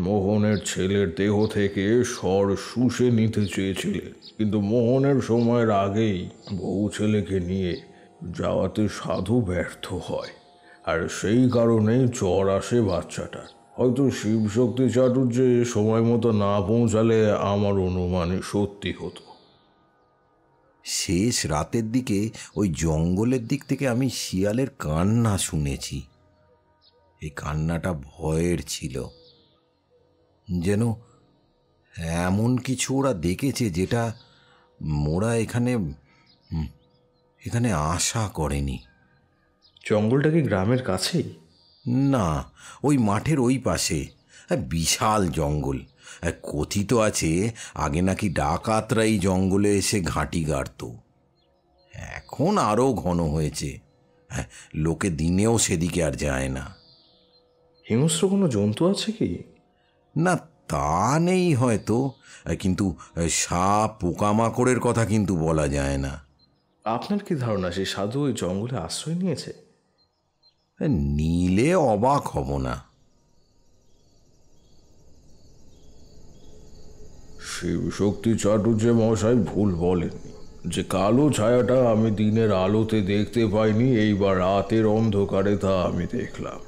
মোহনের ছেলের দেহ থেকে স্বর শুষে নিতে চেয়েছিলেন, কিন্তু মোহনের সময়ের আগেই বউ ছেলেকে নিয়ে যাওয়াতে সাধু ব্যর্থ হয়, আর সেই কারণেই জ্বর আসে বাচ্চাটার। হয়তো শিবশক্তি চাটুর্যে সময় মতো না পৌঁছালে আমার অনুমানে সত্যি হতো। শেষ রাতের দিকে ওই জঙ্গলের দিক থেকে আমি শিয়ালের কান্না শুনেছি। এই কান্নাটা ভয়ের ছিল, যেন এমন কিছু ওরা দেখেছে যেটা ওরা এখানে আশা করেনি। জঙ্গলটা কি গ্রামের কাছেই? না, ওই মাঠের ওই পাশে বিশাল জঙ্গল। কথিত আছে আগে নাকি ডাকাতরা এই জঙ্গলে এসে ঘাঁটি গাড়ত। এখন আরও ঘন হয়েছে, লোকে দিনেও সেদিকে আর যায় না। হিংস্র কোনো জন্তু আছে কি? না, তা নেই হয়তো, কিন্তু সাপ পোকামাকড়ের কথা কিন্তু বলা যায় না। আপনার কি ধারণা সেই সাধু ওই জঙ্গলে আশ্রয় নিয়েছে? নিলে অবাক হব না। শিবশক্তি চাটুর্যে মশাই ভুল বলেননি যে কালো ছায়াটা আমি দিনের আলোতে দেখতে পাইনি, এইবার রাতের অন্ধকারে তা আমি দেখলাম।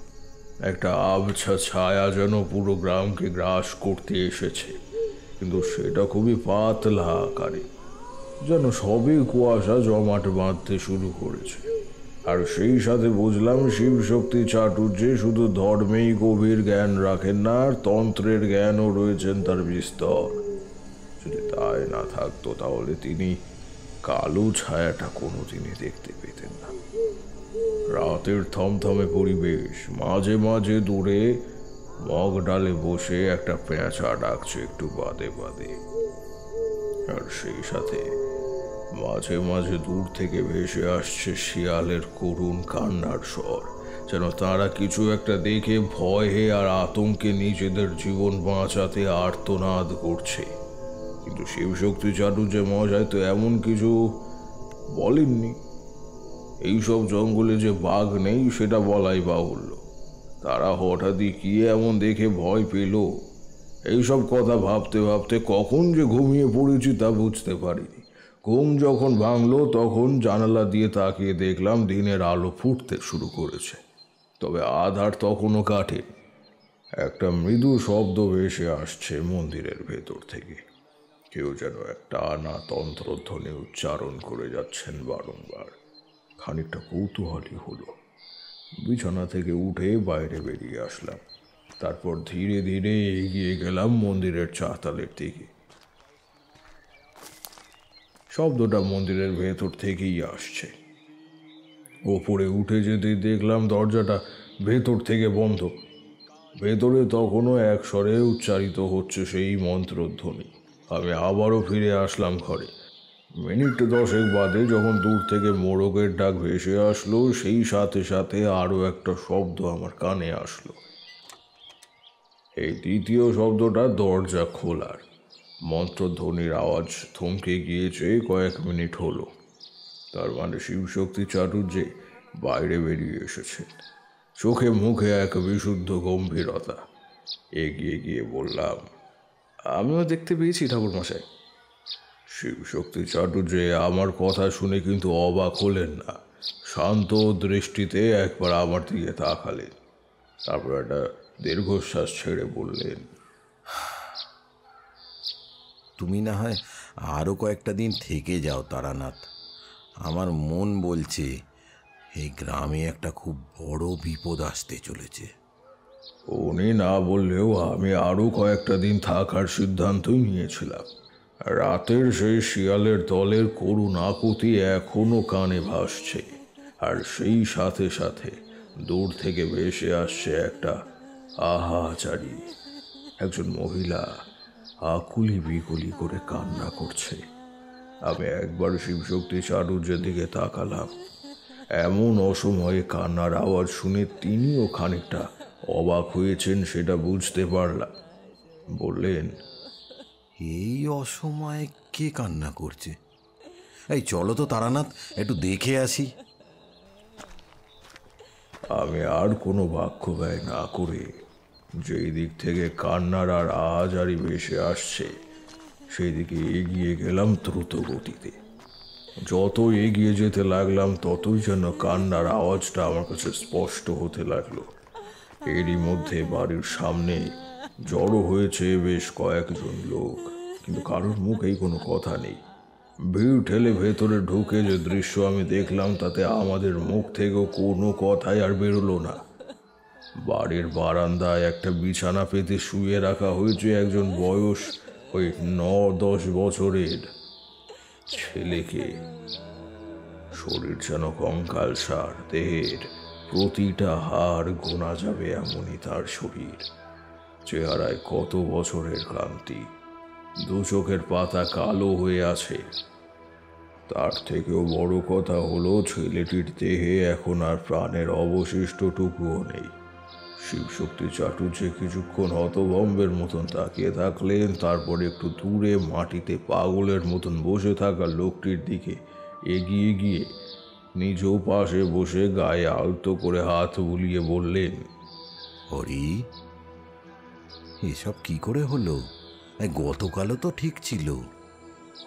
একটা আবছা ছায়া যেন পুরো গ্রামকে গ্রাস করতে এসেছে, কিন্তু সেটা খুবই পাতলা আকারে, যেন সবই কুয়াশা জমাট বাঁধতে শুরু করেছে। আর সেই সাথে বুঝলাম শিবশক্তি চাটুর্যে শুধু ধর্মেই গভীর জ্ঞান রাখেন না, আর তন্ত্রের জ্ঞানও রয়েছেন তার বিস্তর। যদি তাই না থাকতো তাহলে তিনি কালো ছায়াটা কোনোদিনই দেখতে পেতেন না। রাতের থমথমে পরিবেশ, মাঝে মাঝে দূরে মগ ডালে বসে একটা পেঁচা ডাকছে একটু বাদে বাদে, আর সেই সাথে মাঝে মাঝে দূর থেকে ভেসে আসছে শিয়ালের করুণ কান্নার স্বর, যেন তারা কিছু একটা দেখে ভয়ে আর আতঙ্কে নিজেদের জীবন বাঁচাতে আর্তনাদ করছে। কিন্তু শিবশক্তি চাটুর্যে মশাই তো এমন কিছু বলেননি। এইসব জঙ্গলে যে বাঘ নেই সেটা বলাই বাহুল্য। তারা হঠাৎই কি এমন দেখে ভয় পেল, এইসব কথা ভাবতে ভাবতে কখন যে ঘুমিয়ে পড়েছি তা বুঝতে পারিনি। ঘুম যখন ভাঙলো তখন জানালা দিয়ে তাকিয়ে দেখলাম দিনের আলো ফুটতে শুরু করেছে, তবে আধার তখনও কাটেনি। একটা মৃদু শব্দ ভেসে আসছে মন্দিরের ভেতর থেকে। কেউ যেন একটা টানা তন্ত্রধ্বনি উচ্চারণ করে যাচ্ছেন বারংবার। খানিকটা কৌতূহলী হলো, বিছানা থেকে উঠে বাইরে বেরিয়ে আসলাম। তারপর ধীরে ধীরে এগিয়ে গেলাম মন্দিরের চাতালের দিকে। শব্দটা মন্দিরের ভেতর থেকেই আসছে। ওপরে উঠে যেতে দেখলাম দরজাটা ভেতর থেকে বন্ধ। ভেতরে তখনও এক স্বরে উচ্চারিত হচ্ছে সেই মন্ত্রধ্বনি। আমি আবারও ফিরে আসলাম ঘরে। মিনিট 10 বাদে যখন দূর থেকে মোরগের ডাক ভেসে আসলো, সেই সাথে সাথে আরও একটা শব্দ আমার কানে আসলো। এই দ্বিতীয় শব্দটা দরজা খোলার। মন্ত্রধ্বনির আওয়াজ থমকে গিয়েছে কয়েক মিনিট হলো। তার মানে শিবশক্তি চাটুর্যে বাইরে বেরিয়ে এসেছেন। চোখে মুখে এক বিশুদ্ধ গম্ভীরতা। এগিয়ে গিয়ে বললাম, আমিও দেখতে পেয়েছি ঠাকুরমশাই। শিবশক্তি চাটুর্যে আমার কথা শুনে কিন্তু অবাক হলেন না। শান্ত দৃষ্টিতে একবার আমার দিকে তাকালেন, তারপর একটা দীর্ঘশ্বাস ছেড়ে বললেন, তুমি না হয় আরও কয়েকটা দিন থেকে যাও তারানাথ। আমার মন বলছে এই গ্রামে একটা খুব বড় বিপদ আসতে চলেছে। উনি না বললেও আমি আরও কয়েকটা দিন থাকার সিদ্ধান্তই নিয়েছিলাম। রাতের সেই শিয়ালের দলের করুণ আকুতি এখনো কানে ভাসছে, আর সেই সাথে সাথে দূর থেকে ভেসে আসছে একটা আহাজারি। একজন মহিলা আকুলি বিকুলি করে কান্না করছে। আমি একবার শিবশক্তি চাটুর্যের দিকে তাকালাম। এমন অসময়ে কান্নার আওয়াজ শুনে তিনিও খানিকটা অবাক হয়েছেন, সেটা বুঝতে পারলাম। বললেন, এই অসময়ে কে কান্না করছে? এই চলো তো তারানাথ, একটু দেখে আসি। আমি আর কোনো বাক্য ব্যয় না করে যেই দিক থেকে কান্নার আর আহাজারি ভেসে আসছে সেই দিকে এগিয়ে গেলাম দ্রুত গতিতে। যত এগিয়ে যেতে লাগলাম ততই যেন কান্নার আওয়াজটা আমার কাছে স্পষ্ট হতে লাগলো। এরই মধ্যে বাড়ির সামনে জড়ো হয়েছে বেশ কয়েকজন লোক, কিন্তু কারোর মুখেই কোনো কথা নেই। ভিড় ঠেলে ভেতরে ঢুকে যে দৃশ্য আমি দেখলাম তাতে আমাদের মুখ থেকেও কোনো কথাই আর বেরোলো না। বাড়ির বারান্দায় একটা বিছানা পেতে শুয়ে রাখা হয়েছে একজন বয়স ওই 9-10 বছরের ছেলেকে। শরীর যেন কঙ্কালসার, দেহের প্রতিটা হাড় গোনা যাবে এমনই তার শরীর। চেহারায় কত বছরের ক্লান্তি, দু চোখের পাতা কালো হয়ে আছে। তার থেকেও বড় কথা হলো ছেলেটির দেহে এখন আর প্রাণের অবশিষ্টটুকুও নেই। শিবশক্তি চাটুর্যে কিছুক্ষণ হতভম্বের মতন তাকিয়ে থাকলেন, তারপর একটু দূরে মাটিতে পাগলের মতন বসে থাকা লোকটির দিকে এগিয়ে গিয়ে নিজেও পাশে বসে গায়ে আলতো করে হাত বুলিয়ে বললেন, হরি, এসব কি করে হলো? গতকালও তো ঠিক ছিল।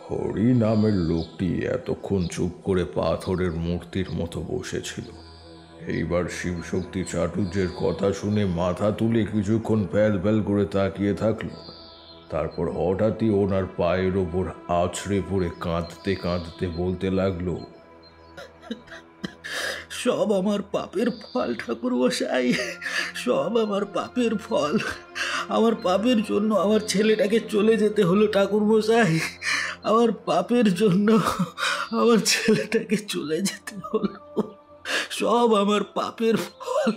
হরি নামের লোকটি এতক্ষণ চুপ করে পাথরের মূর্তির মতো বসেছিল। এইবার শিবশক্তি চাটুর্যের কথা শুনে মাথা তুলে কিছুক্ষণ প্যাল প্যাল করে তাকিয়ে থাকলো। তারপর হঠাৎই ওনার পায়ের ওপর আছড়ে পড়ে কাঁদতে কাঁদতে বলতে লাগলো, সব আমার পাপের ফল ঠাকুর মশাই, সব আমার পাপের ফল। আমার পাপের জন্য আমার ছেলেটাকে চলে যেতে হলো ঠাকুর মশাই। আমার পাপের জন্য আমার ছেলেটাকে চলে যেতে হলো। সব আমার পাপের ফল।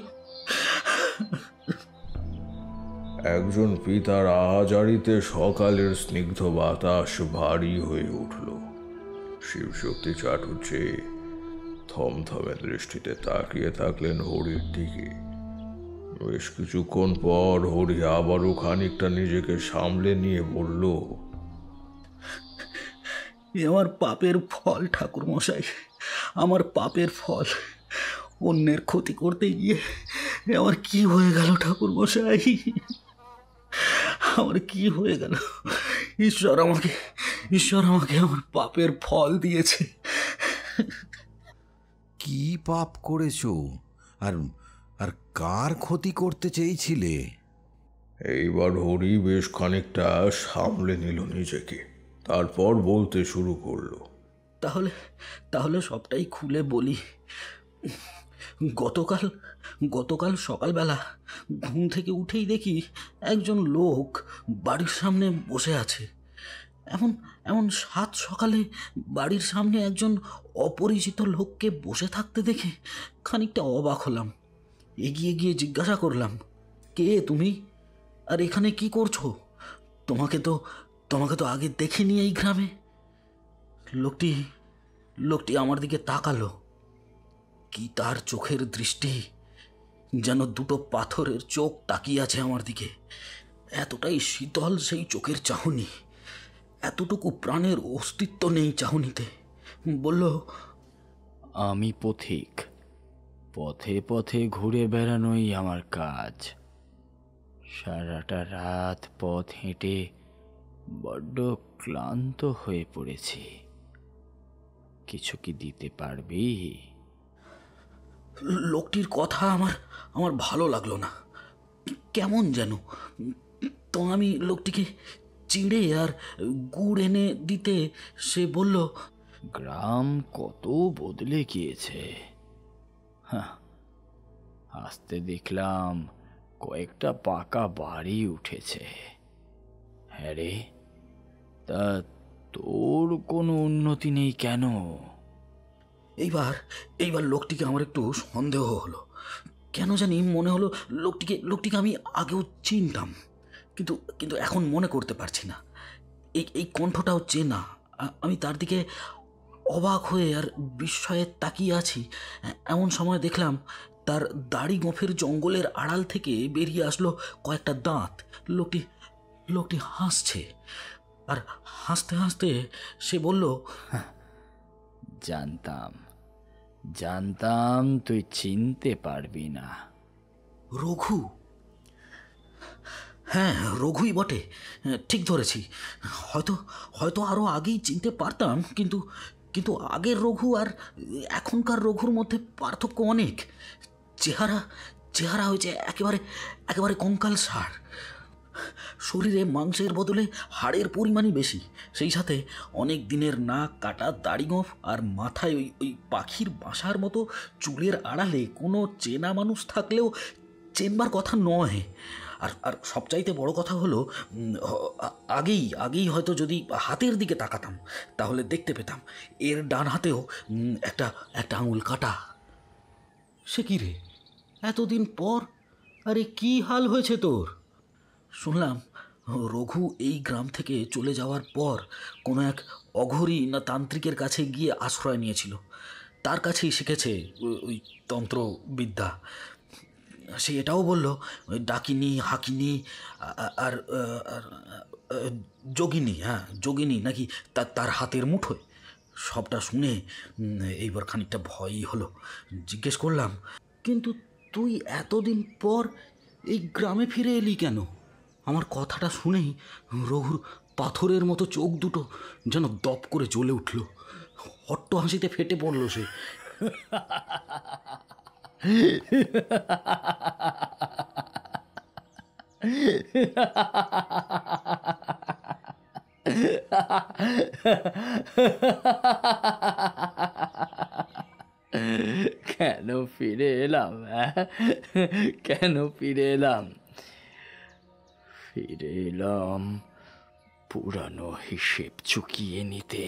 একজন পিতার আহাজারিতে সকালের স্নিগ্ধ বাতাস ভারী হয়ে উঠল। শিবশক্তি চাটুর্যে থমথমে দৃষ্টিতে তাকিয়ে থাকলেন হরির দিকে। বেশ কিছুক্ষণ পর হরি আবারও খানিকটা নিজেকে সামলে নিয়ে বলল, আমার পাপের ফল ঠাকুর মশাই, আমার পাপের ফল। অন্যের ক্ষতি করতে গিয়ে আমার কি হয়ে গেল ঠাকুর মশাই, আমার কি হয়ে গেল? ঈশ্বর আমাকে আমার পাপের ফল দিয়েছে। কি পাপ করেছো? আর আর কার ক্ষতি করতে চেয়েছিলে? এইবার হরি বেশ খানিকটা সামলে নিল নিজেকে। তারপর বলতে শুরু করলো, তাহলে সবটাই খুলে বলি। গতকাল সকালবেলা ঘুম থেকে উঠেই দেখি একজন লোক বাড়ির সামনে বসে আছে। এমন সাত সকালে বাড়ির সামনে একজন অপরিচিত লোককে বসে থাকতে দেখে খানিকটা অবাক হলাম। এগিয়ে গিয়ে জিজ্ঞাসা করলাম, কে তুমি, আর এখানে কি করছো? তোমাকে তো আগে দেখিনি এই গ্রামে। লোকটি আমার দিকে তাকালো। কি তার চোখের দৃষ্টি! যেন দুটো পাথরের চোখ তাকিয়ে আছে আমার দিকে। এতটাই শীতল সেই চোখের চাহনি, এতটুকু প্রাণের অস্তিত্ব নেই চাহনিতে। বলল, আমি পথিক, পথে পথে ঘুরে বেড়ানোই আমার কাজ। সারাটা রাত পথ হেঁটে বড্ড ক্লান্ত হয়ে পড়েছি। কিছু কি দিতে পারবি? লোকটির কথা আমার ভালো লাগলো না, কেমন যেন। তো আমি লোকটিকে চিড়ে আর গুড় এনে দিতে সে বলল, গ্রাম কত বদলে গিয়েছে। আসতে দেখলাম কয়েকটা পাকা বাড়ি উঠেছে। হ্যাঁ রে, তা তোর কোনো উন্নতি নেই কেন? এইবার লোকটিকে আমার একটু সন্দেহ হলো। কেন জানি মনে হলো লোকটিকে আমি আগেও চিনতাম, কিন্তু এখন মনে করতে পারছি না। এই কণ্ঠটাও চেনা। আমি তার দিকে অবাক হয়ে আর বিস্ময়ে তাকিয়ে আছি, এমন সময় দেখলাম তার দাড়ি গোঁফের জঙ্গলের আড়াল থেকে বেরিয়ে আসলো কয়েকটা দাঁত। লোকটি হাসছে, আর হাসতে হাসতে সে বলল, জানতাম তুই চিনতে পারবি না। রঘু? হ্যাঁ, রঘুই বটে, ঠিক ধরেছি। হয়তো আরো আগেই চিনতে পারতাম, কিন্তু আগের রঘু আর এখনকার রঘুর মধ্যে পার্থক্য অনেক। চেহারা হয়েছে একেবারে কঙ্কালসার। শরীরে মাংসের বদলে হাড়ের পরিমাণই বেশি, সেই সাথে অনেক দিনের নাক কাটা, দাড়ি গোঁফ, আর মাথায় ওই পাখির বাসার মতো চুলের আড়ালে কোনো চেনা মানুষ থাকলেও চেনবার কথা নয়। আর সবচাইতে বড় কথা হলো, আগেই হয়তো যদি হাতের দিকে তাকাতাম তাহলে দেখতে পেতাম এর ডান হাতেও একটা আঙুল কাটা। সে কি রে, এতদিন পর? আরে কি হাল হয়েছে তোর? শুনলাম রঘু এই গ্রাম থেকে চলে যাওয়ার পর কোনো এক অঘরী না তান্ত্রিকের কাছে গিয়ে আশ্রয় নিয়েছিল। তার কাছেই শিখেছে ওই তন্ত্রবিদ্যা। সে এটাও বলল, ডাকিনী, হাকিনী আর যোগিনী নাকি তার হাতের মুঠোয়। সবটা শুনে এইবার খানিকটা ভয়ই হলো। জিজ্ঞেস করলাম, কিন্তু তুই এতদিন পর এই গ্রামে ফিরে এলি কেন? আমার কথাটা শুনেই রঘুর পাথরের মতো চোখ দুটো যেন দপ করে জ্বলে উঠল। হট্ট হাসিতে ফেটে পড়ল সে। কেন ফিরে এলাম? কেন ফিরে এলাম? ফিরে এলাম পুরানো হিসেব চুকিয়ে নিতে।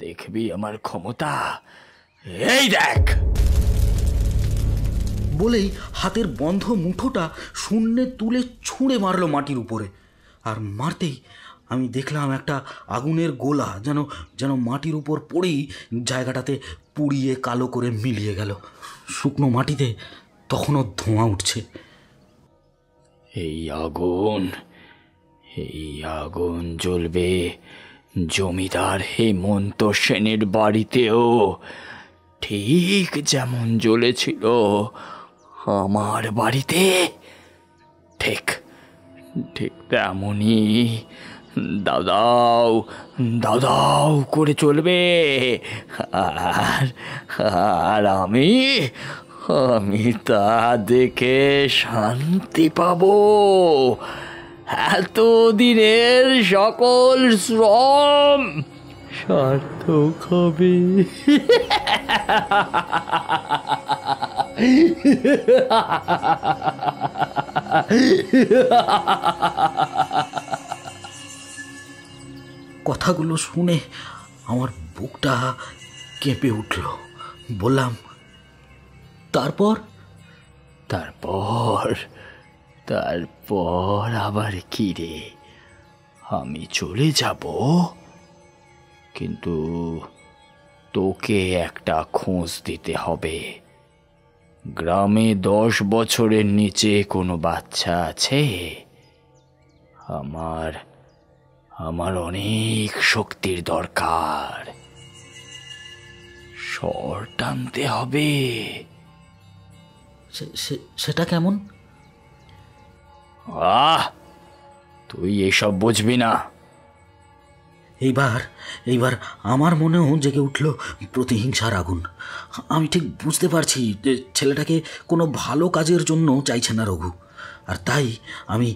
দেখবি আমার ক্ষমতা। এই দেখ! বলেই হাতের বন্ধ মুঠোটা শূন্যে তুলে ছুঁড়ে মারল মাটির উপরে। আর মারতেই আমি দেখলাম একটা আগুনের গোলা যেন মাটির উপর পড়েই জায়গাটাতে পুড়িয়ে কালো করে মিলিয়ে গেল। শুকনো মাটিতে তখনও ধোঁয়া উঠছে। এই আগুন জ্বলবে জমিদার হেমন্ত সেনের বাড়িতেও, ঠিক যেমন জ্বলেছিল আমার বাড়িতে। ঠিক তেমনই দাও করে চলবে। আর আমি তা দেখে শান্তি পাবো। এতদিনের সকল শ্রম সার্থক হবে। কথাগুলো শুনে আমার বুকটা কেঁপে উঠল। বললাম, তারপর আবার কি রে? আমি চলে যাব, কিন্তু তোকে একটা খোঁজ দিতে হবে। গ্রামে 10 বছরের নিচে কোনো বাচ্চা আছে? আমার অনেক শক্তির দরকার। স্বর টানতে হবে। সেটা কেমন? তুই এসব বুঝবি না। এইবার আমার মনেও জেগে উঠল প্রতিহিংসার আগুন। আমি ঠিক বুঝতে পারছি যে ছেলেটাকে কোনো ভালো কাজের জন্য চাইছে না রঘু। আর তাই আমি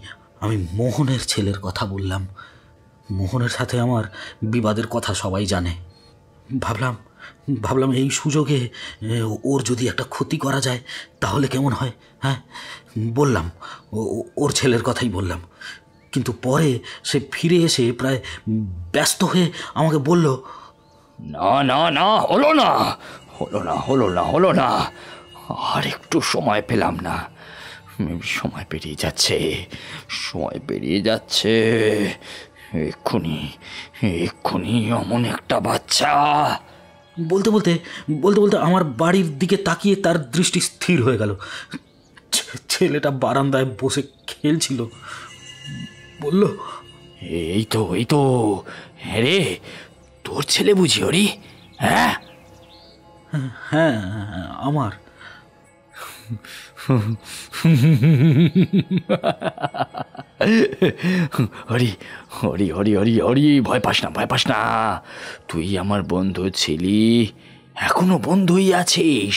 মোহনের ছেলের কথা বললাম। মোহনের সাথে আমার বিবাদের কথা সবাই জানে। ভাবলাম এই সুযোগে ওর যদি একটা ক্ষতি করা যায় তাহলে কেমন হয়। হ্যাঁ, বললাম, ওর ছেলের কথাই বললাম। কিন্তু পরে সে ফিরে এসে প্রায় ব্যস্ত হয়ে আমাকে বলল, না, হলো না, আর একটু সময় পেলাম না। সময় পেরিয়ে যাচ্ছে। এক্ষুনি এক্ষুনি অমন একটা বাচ্চা। বলতে বলতে বলতে বলতে আমার বাড়ির দিকে তাকিয়ে তার দৃষ্টি স্থির হয়ে গেল। ছেলেটা বারান্দায় বসে খেলছিল। বলল, এই তো হ্যাঁ রে, তোর ছেলে বুঝি হরি? হ্যাঁ হ্যাঁ আমার। হরি হরি হরি হরি হরি, ভয় পাস না, তুই আমার বন্ধু ছিলি, এখনো বন্ধুই আছিস,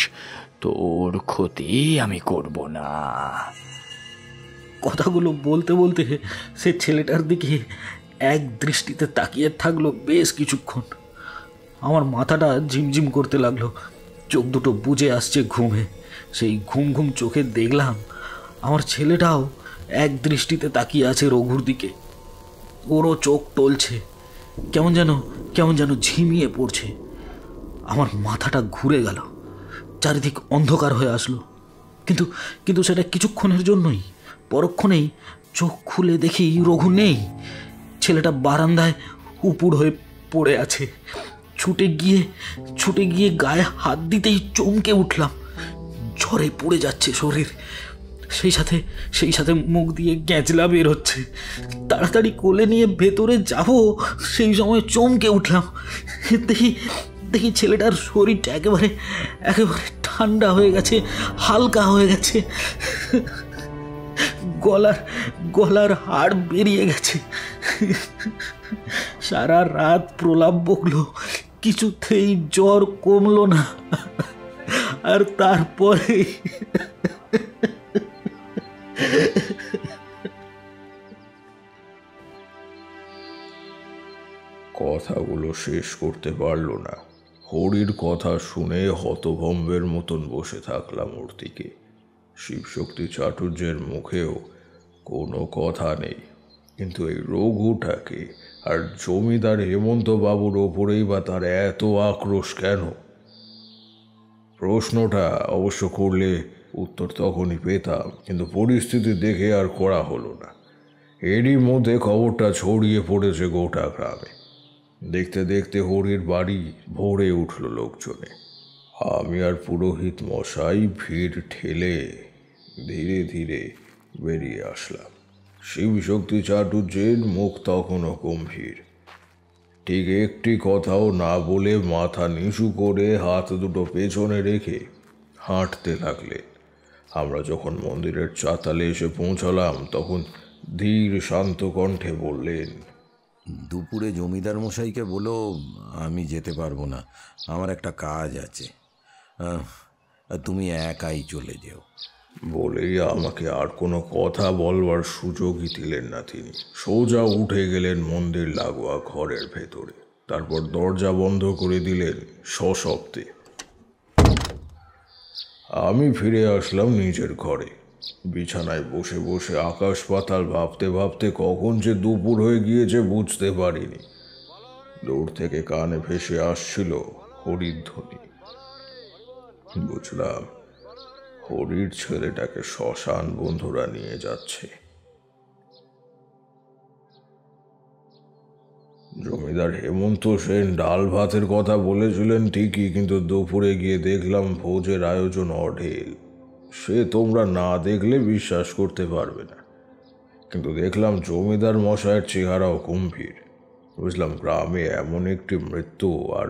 তোর ক্ষতি আমি করব না। কথাগুলো বলতে বলতে সে ছেলেটার দিকে এক দৃষ্টিতে তাকিয়ে থাকলো বেশ কিছুক্ষণ। আমার মাথাটা ঝিমঝিম করতে লাগলো, চোখ দুটো বুজে আসছে ঘুমে। সেই ঘুম ঘুম চোখে দেখলাম আমার ছেলেটাও এক দৃষ্টিতে তাকিয়ে আছে রঘুর দিকে। ওরও চোখ টলছে, কেমন যেন ঝিমিয়ে পড়ছে। আমার মাথাটা ঘুরে গেল, চারিদিক অন্ধকার হয়ে আসলো। কিন্তু সেটা কিছুক্ষণের জন্যই। পরক্ষণেই চোখ খুলে দেখি রঘু নেই। ছেলেটা বারান্দায় উপুড় হয়ে পড়ে আছে। ছুটে গিয়ে গায়ে হাত দিতেই চমকে উঠলাম। ঝড়ে পড়ে যাচ্ছে শরীর, সেই সাথে মুখ দিয়ে গ্যাঁজলা বের হচ্ছে। তাড়াতাড়ি কোলে নিয়ে ভেতরে যাব, সেই সময় চমকে উঠলাম। দেখি ছেলেটার শরীরটা একেবারে ঠান্ডা হয়ে গেছে, হালকা হয়ে গেছে। গলার হাড় বেরিয়ে গেছে। সারা রাত প্রলাপ বকলো, কিছুতেই জ্বর কমলো না। আর তারপরে কথাগুলো শেষ করতে পারল না। হরির কথা শুনে হতভম্বের মতন বসে থাকলাম ওর দিকে। শিবশক্তি চাটুর্যের মুখেও কোনো কথা নেই, কিন্তু এই রঘুটাকে আর জমিদার হেমন্ত বাবুর ওপরেই বা তার এত আক্রোশ কেন? প্রশ্নটা অবশ্য করলে উত্তর তখনই পেতাম, কিন্তু পরিস্থিতি দেখে আর করা হলো না। এরই মধ্যে খবরটা ছড়িয়ে পড়েছে গোটা গ্রামে। দেখতে দেখতে হরির বাড়ি ভরে উঠল লোকজনে। আমি আর পুরোহিত মশাই ভিড় ঠেলে ধীরে ধীরে বেরিয়ে আসলাম। শিবশক্তি চাটুর্যের মুখ তখনও গম্ভীর। ঠিক একটি কথাও না বলে মাথা নিচু করে হাত দুটো পেছনে রেখে হাঁটতে লাগলেন। আমরা যখন মন্দিরের চাতালে এসে পৌঁছালাম তখন ধীর শান্ত কণ্ঠে বললেন, দুপুরে জমিদার মশাইকে বলো আমি যেতে পারবো না, আমার একটা কাজ আছে, তুমি একাই চলে যেও। বলেই আমাকে আর কোনো কথা বলবার সুযোগই দিলেন না তিনি। সোজা উঠে গেলেন মন্দির লাগোয়া ঘরের ভেতরে। তারপর দরজা বন্ধ করে দিলেন সশব্দে। আমি ফিরে আসলাম নিজের ঘরে। বিছানায় বসে বসে আকাশ পাতাল ভাবতে ভাবতে কখন যে দুপুর হয়ে গিয়েছে বুঝতে পারিনি। দূর থেকে কানে ভেসে আসছিল হরির ধ্বনি। বুঝলাম হরির ছেলেটাকে শ্মশান বন্ধুরা নিয়ে যাচ্ছে। জমিদার হেমন্ত সেন ডাল ভাতের কথা বলেছিলেন ঠিকই, কিন্তু দুপুরে গিয়ে দেখলাম ভোজের আয়োজন অঢেল। সে তোমরা না দেখলে বিশ্বাস করতে পারবে না, কিন্তু দেখলাম জমিদার মশাইয়ের চেহারাও গম্ভীর। বুঝলাম গ্রামে এমন একটি মৃত্যু আর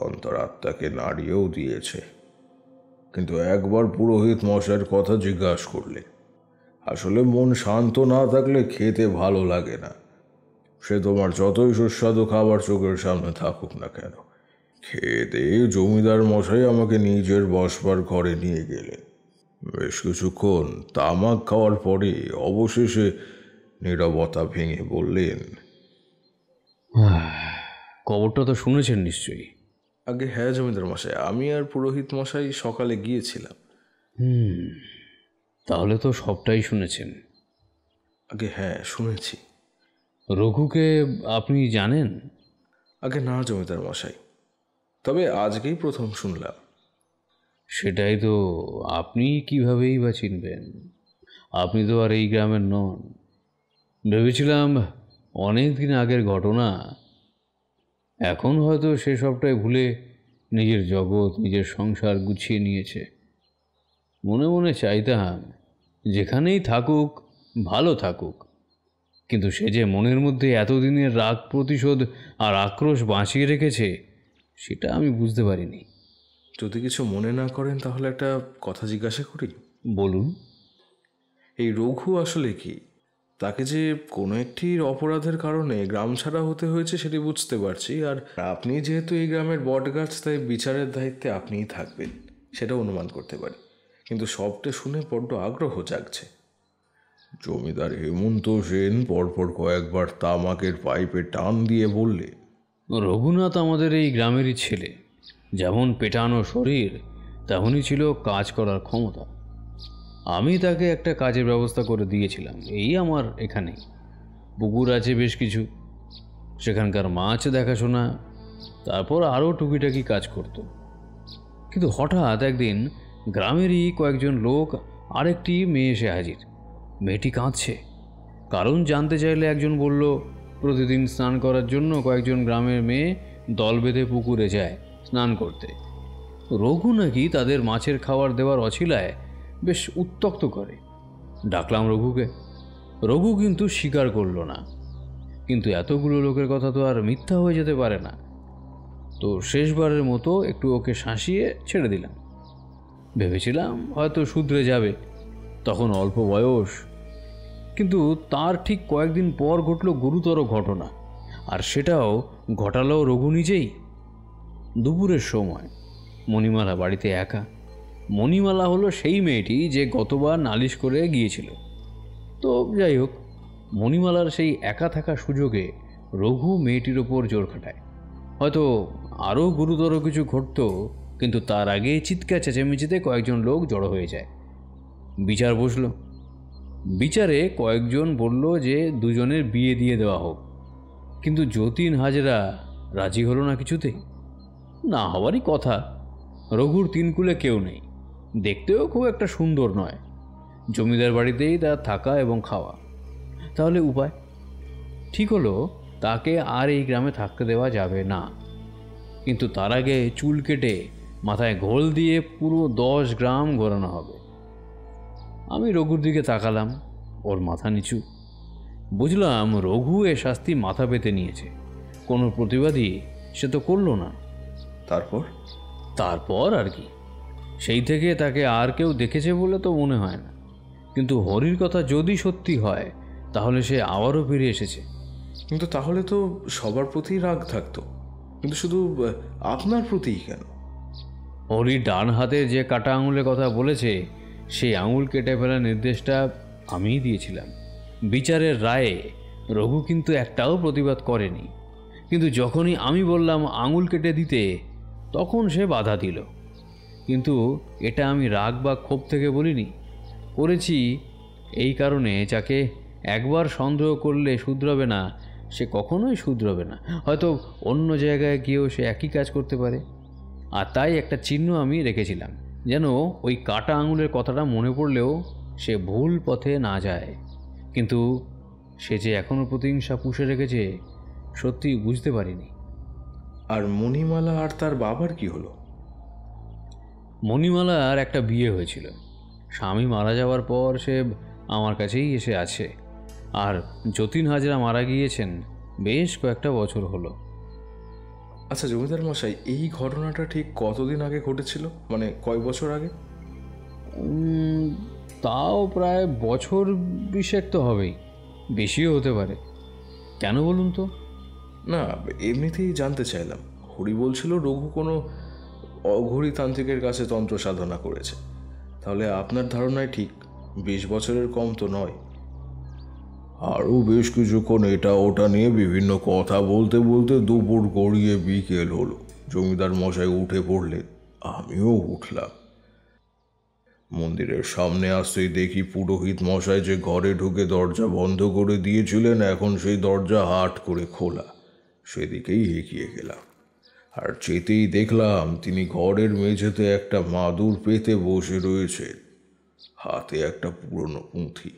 অন্তরাত্মাকে নাড়িয়েও দিয়েছে। কিন্তু একবার পুরোহিত মশাইয়ের কথা জিজ্ঞাসা করলে, আসলে মন শান্ত না থাকলে খেতে ভালো লাগে না। সে তোমার যতই সুস্বাদু খাবার চোখের সামনে থাকুক না কেন। খেতে জমিদার মশাই আমাকে নিজের বসবার ঘরে নিয়ে গেলেন। বেশ কিছুক্ষণ তামাক খাওয়ার পরে অবশেষে নীরবতা ভেঙে বললেন, খবরটা তো শুনেছেন নিশ্চয়ই? আগে হ্যাঁ জমিদার মশাই, আমি আর পুরোহিত মশাই সকালে গিয়েছিলাম। তাহলে তো সবটাই শুনেছেন। আগে হ্যাঁ শুনেছি। রঘুকে আপনি জানেন? আগে না জমিদার মশাই, তবে আজকেই প্রথম শুনলাম। সেটাই তো, আপনি কিভাবেই বা চিনবেন? আপনি তো আর এই গ্রামের নন। ভেবেছিলাম অনেক দিন আগের ঘটনা, এখন হয়তো সেসবটাই ভুলে নিজের জগৎ, নিজের সংসার গুছিয়ে নিয়েছে। মনে মনে চাইতাম যেখানেই থাকুক ভালো থাকুক, কিন্তু সে যে মনের মধ্যে এতদিনের রাগ, প্রতিশোধ আর আক্রোশ বাঁচিয়ে রেখেছে সেটা আমি বুঝতে পারিনি। যদি কিছু মনে না করেন তাহলে একটা কথা জিজ্ঞাসা করি। বলুন। এই রঘু আসলে কি? তাকে যে কোনো একটির অপরাধের কারণে গ্রাম ছাড়া হতে হয়েছে সেটি বুঝতে পারছি, আর আপনি যেহেতু এই গ্রামের বটগাছ, তাই বিচারের দায়িত্বে আপনিই থাকবেন সেটা অনুমান করতে পারি, কিন্তু সবটা শুনে বড্ড আগ্রহ জাগছে। জমিদার হেমন্ত সেন পরপর কয়েকবার তামাকের পাইপে টান দিয়ে বললে, রঘুনাথ আমাদের এই গ্রামেরই ছেলে। যেমন পেটানো শরীর, তেমনই ছিল কাজ করার ক্ষমতা। আমি তাকে একটা কাজের ব্যবস্থা করে দিয়েছিলাম। এই আমার এখানেই পুকুর আছে বেশ কিছু, সেখানকার মাছ দেখাশোনা, তারপর আরও টুকিটাকি কাজ করত। কিন্তু হঠাৎ একদিন গ্রামেরই কয়েকজন লোক আরেকটি মেয়ে এসে হাজির। মেয়েটি কাঁদছে। কারণ জানতে চাইলে একজন বলল, প্রতিদিন স্নান করার জন্য কয়েকজন গ্রামের মেয়ে দল বেঁধে পুকুরে যায় স্নান করতে। রঘু নাকি তাদের মাছের খাবার দেওয়ার অছিলায় বেশ উত্ত্যক্ত করে। ডাকলাম রঘুকে। রঘু কিন্তু স্বীকার করল না, কিন্তু এতগুলো লোকের কথা তো আর মিথ্যা হয়ে যেতে পারে না। তো শেষবারের মতো একটু ওকে শাসিয়ে ছেড়ে দিলাম। ভেবেছিলাম হয়তো শুধরে যাবে, তখন অল্প বয়স। কিন্তু তার ঠিক কয়েকদিন পর ঘটল গুরুতর ঘটনা, আর সেটাও ঘটালো রঘু নিজেই। দুপুরের সময় মণিমালা বাড়িতে একা। মণিমালা হলো সেই মেয়েটি যে গতবার নালিশ করে গিয়েছিল। তো যাই হোক, মণিমালার সেই একা থাকার সুযোগে রঘু মেয়েটির ওপর জোর খাটায়। হয়তো আরও গুরুতর কিছু ঘটত, কিন্তু তার আগে চিৎকার চেঁচামেচিতে কয়েকজন লোক জড়ো হয়ে যায়। বিচার বসল। বিচারে কয়েকজন বলল যে দুজনের বিয়ে দিয়ে দেওয়া হোক, কিন্তু যতীন হাজরা রাজি হলো না কিছুতেই। না হওয়ারই কথা। রঘুর তিন কুলে কেউ নেই, দেখতেও খুব একটা সুন্দর নয়, জমিদার বাড়িতেই তার থাকা এবং খাওয়া। তাহলে উপায় ঠিক হলো, তাকে আর এই গ্রামে থাকতে দেওয়া যাবে না। কিন্তু তার আগে চুল কেটে মাথায় ঘোল দিয়ে পুরো 10 গ্রাম ঘোরানো হবে। আমি রঘুর দিকে তাকালাম, ওর মাথা নিচু। বুঝলাম রঘু এ শাস্তি মাথা পেতে নিয়েছে। কোনো প্রতিবাদী সে তো করল না। তারপর আর কি, সেই থেকে তাকে আর কেউ দেখেছে বলে তো মনে হয় না। কিন্তু হরির কথা যদি সত্যি হয়, তাহলে সে আবারও ফিরে এসেছে। কিন্তু তাহলে তো সবার প্রতি রাগ থাকতো, কিন্তু শুধু আপনার প্রতিই কেন? হরির ডান হাতের যে কাটা আঙুলের কথা বলেছে, সেই আঙুল কেটে ফেলার নির্দেশটা আমিই দিয়েছিলাম। বিচারের রায়ে রঘু কিন্তু একটাও প্রতিবাদ করেনি, কিন্তু যখনই আমি বললাম আঙুল কেটে দিতে, তখন সে বাধা দিল। কিন্তু এটা আমি রাগ বা ক্ষোভ থেকে বলিনি, করেছি এই কারণে যাকে একবার সন্দেহ করলে শুধরাবে না, সে কখনোই শুধরাবে না। হয়তো অন্য জায়গায় গিয়েও সে একই কাজ করতে পারে। আর তাই একটা চিহ্ন আমি রেখেছিলাম, যেন ওই কাটা আঙুলের কথাটা মনে পড়লেও সে ভুল পথে না যায়। কিন্তু সে যে এখনও প্রতিহিংসা পুষে রেখেছে, সত্যি বুঝতে পারিনি। আর মণিমালা আর তার বাবার কি হলো? মণিমালার একটা বিয়ে হয়েছিল। স্বামী মারা যাওয়ার পর সে আমার কাছেই এসে আছে। আর যতীন হাজরা মারা গিয়েছেন বেশ কয়েকটা বছর হলো। আচ্ছা জমিদার মশাই, এই ঘটনাটা ঠিক কতদিন আগে ঘটেছিল? মানে কয়েক বছর আগে? তাও প্রায় বছর 20 তো হবেই, বেশিও হতে পারে। কেন বলুন তো? না, এমনিতেই জানতে চাইলাম। হরি বলছিল রঘু কোনো অঘরী তান্ত্রিকের কাছে তন্ত্র সাধনা করেছে। তাহলে আপনার ধারণায় ঠিক 20 বছরের কম তো নয়। আরও বেশ কিছুক্ষণ এটা ওটা নিয়ে বিভিন্ন কথা বলতে বলতে দুপুর গড়িয়ে বিকেল হলো। জমিদার মশাই উঠে পড়লেন, আমিও উঠলাম। মন্দিরের সামনে আসতেই দেখি পুরোহিত মশাই যে ঘরে ঢুকে দরজা বন্ধ করে দিয়েছিলেন, এখন সেই দরজা হাট করে খোলা। সেদিকেই এগিয়ে গেলাম, আর যেতেই দেখলাম তিনি ঘরের মেঝেতে একটা মাদুর পেতে বসে রয়েছেন, হাতে একটা পুরনো পুঁথি।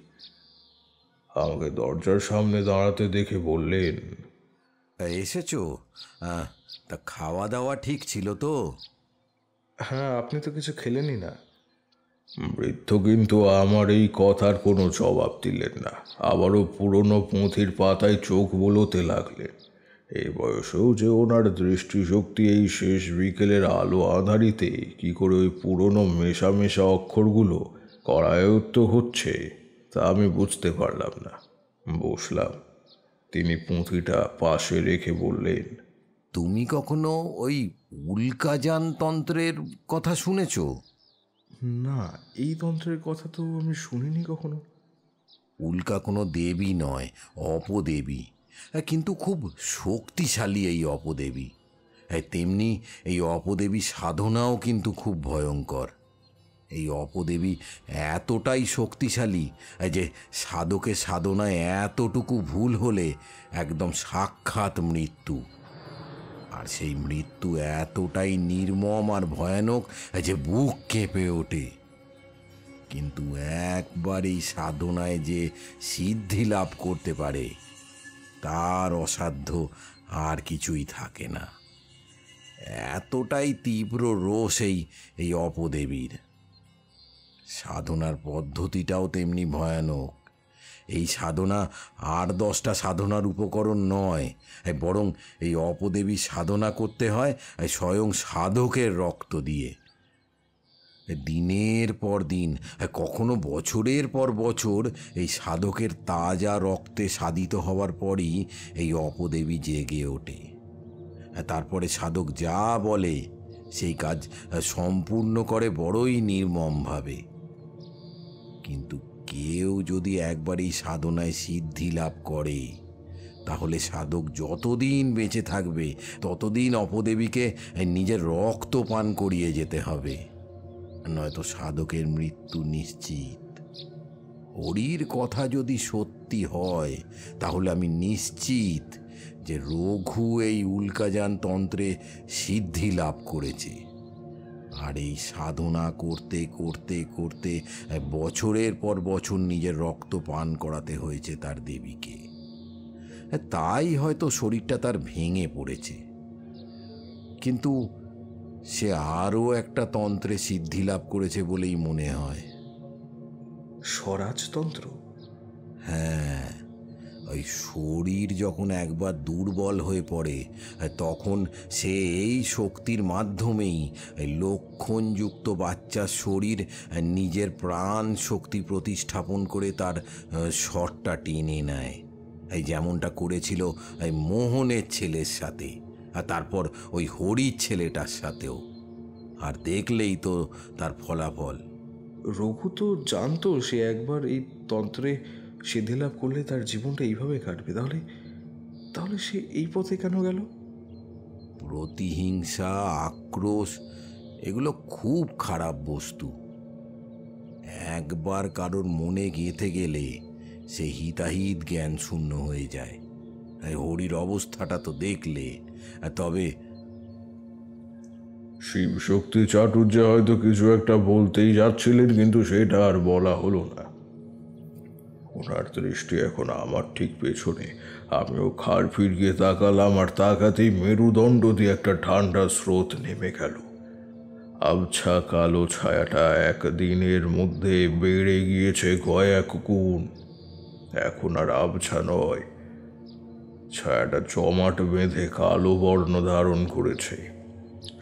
আমাকে দরজার সামনে দাঁড়াতে দেখে বললেন, এসেছো? তা খাওয়া দাওয়া ঠিক ছিল তো? হ্যাঁ, আপনি তো কিছু খেলেনই না। বৃদ্ধ কিন্তু আমার এই কথার কোনো জবাব দিলেন না। আবারও পুরনো পুঁথির পাতায় চোখ বুলোতে লাগলেন। এই বয়সেও যে ওনার দৃষ্টিশক্তি এই শেষ বিকেলের আলো আঁধারিতে কি করে ওই পুরনো মেশামেশা অক্ষরগুলো করায়ত্ত হচ্ছে তা আমি বুঝতে পারলাম না। বসলাম। তিনি পুঁথিটা পাশে রেখে বললেন, তুমি কখনো ওই উল্কাযান তন্ত্রের কথা শুনেছো? না, এই তন্ত্রের কথা তো আমি শুনিনি কখনো। উল্কা কোনো দেবী নয়, অপদেবী, কিন্তু খুব শক্তিশালী এই অপদেবী। তেমনি এই অপদেবী সাধনাও কিন্তু খুব ভয়ঙ্কর। এই অপদেবী এতটাই শক্তিশালী যে সাধকের সাধনায় এতটুকু ভুল হলে একদম সাক্ষাৎ মৃত্যু। আর সেই মৃত্যু এতটাই নির্মম আর ভয়ানক যে বুক কেঁপে ওঠে। কিন্তু একবার এই সাধনায় যে সিদ্ধি লাভ করতে পারে তার অসাধ্য আর কিছুই থাকে না। এতটাই তীব্র রোষ এই অপদেবীর। সাধনার পদ্ধতিটাও তেমনি ভয়ানক। এই সাধনা 8-10টা সাধনার উপকরণ নয়, বরং এই অপদেবী সাধনা করতে হয় স্বয়ং সাধকের রক্ত দিয়ে। দিনের পর দিন, কখনো বছরের পর বছর এই সাধকের তাজা রক্তে সাধিত হওয়ার পরই এই অপদেবী জেগে ওঠে। তারপরে সাধক যা বলে সেই কাজ সম্পূর্ণ করে বড়ই নির্মমভাবে। কিন্তু কেউ যদি একবার এই সাধনায় সিদ্ধি লাভ করে তাহলে সাধক যতদিন বেঁচে থাকবে ততদিন অপদেবীকে নিজের রক্ত পান করিয়ে যেতে হবে, নয়তো সাধকের মৃত্যু নিশ্চিত। হরির কথা যদি সত্যি হয় তাহলে আমি নিশ্চিত যে রঘু এই উল্কাযান তন্ত্রে সিদ্ধি লাভ করেছে। আর এই সাধনা করতে করতে করতে বছরের পর বছর নিজের রক্ত পান করাতে হয়েছে তার দেবীকে। তাই হয়তো শরীরটা তার ভেঙে পড়েছে। কিন্তু সে আরও একটা তন্ত্রে সিদ্ধি লাভ করেছে বলেই মনে হয়। স্বরাজতন্ত্র? হ্যাঁ, ওই শরীর যখন একবার দুর্বল হয়ে পড়ে তখন সে এই শক্তির মাধ্যমেই লক্ষণযুক্ত বাচ্চার শরীর নিজের প্রাণ শক্তি প্রতিস্থাপন করে তার স্বরটা টেনে নেয়। এই যেমনটা করেছিল এই মোহনের ছেলের সাথে, আর তারপর ওই হরির ছেলেটার সাথেও। আর দেখলেই তো তার ফলাফল। রঘু তো জানতো সে একবার এই তন্ত্রে সিদ্ধি লাভ করলে তার জীবনটা এইভাবে কাটবে। তাহলে সে এই পথে কেন গেল? প্রতিহিংসা, আক্রোশ এগুলো খুব খারাপ বস্তু। একবার কারোর মনে গেঁথে গেলে সে হিতাহিত জ্ঞান শূন্য হয়ে যায়। হরির অবস্থাটা তো দেখলে। তবে শিবশক্তি চাটুর্যে হয়তো কিছু একটা বলতেই যাচ্ছিলেন, কিন্তু সেটা আর বলা হলো না। ওনার দৃষ্টি এখন আমার ঠিক পেছনে। আমিও ঘাড় ফিরিয়ে তাকালাম, আর তাকাতেই মেরুদণ্ড দিয়ে একটা ঠান্ডা স্রোত নেমে গেল। আবছা কালো ছায়াটা একদিনের মধ্যে বেড়ে গিয়েছে কয়েক গুণ। এখন আর আবছা নয়, ছায়াটা জমাট বেঁধে কালো বর্ণ ধারণ করেছে।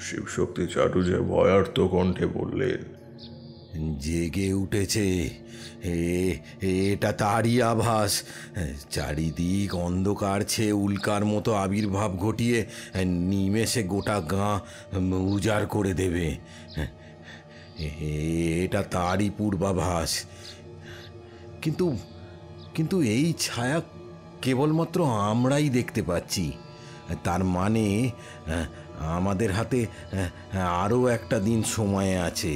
শিবশক্তি চাটুর্যে ভয়ার্ত কণ্ঠে বললেন, জেগে উঠেছে, এটা তারই আভাস। চারিদিক অন্ধকার ছেয়ে উল্কার মতো আবির্ভাব ঘটিয়ে নিমেষে গোটা গাঁ উজাড় করে দেবে। এটা তারই পূর্বাভাস। কিন্তু কিন্তু এই ছায়া কেবলমাত্র আমরাই দেখতে পাচ্ছি। তার মানে আমাদের হাতে আরও একটা দিন সময় আছে।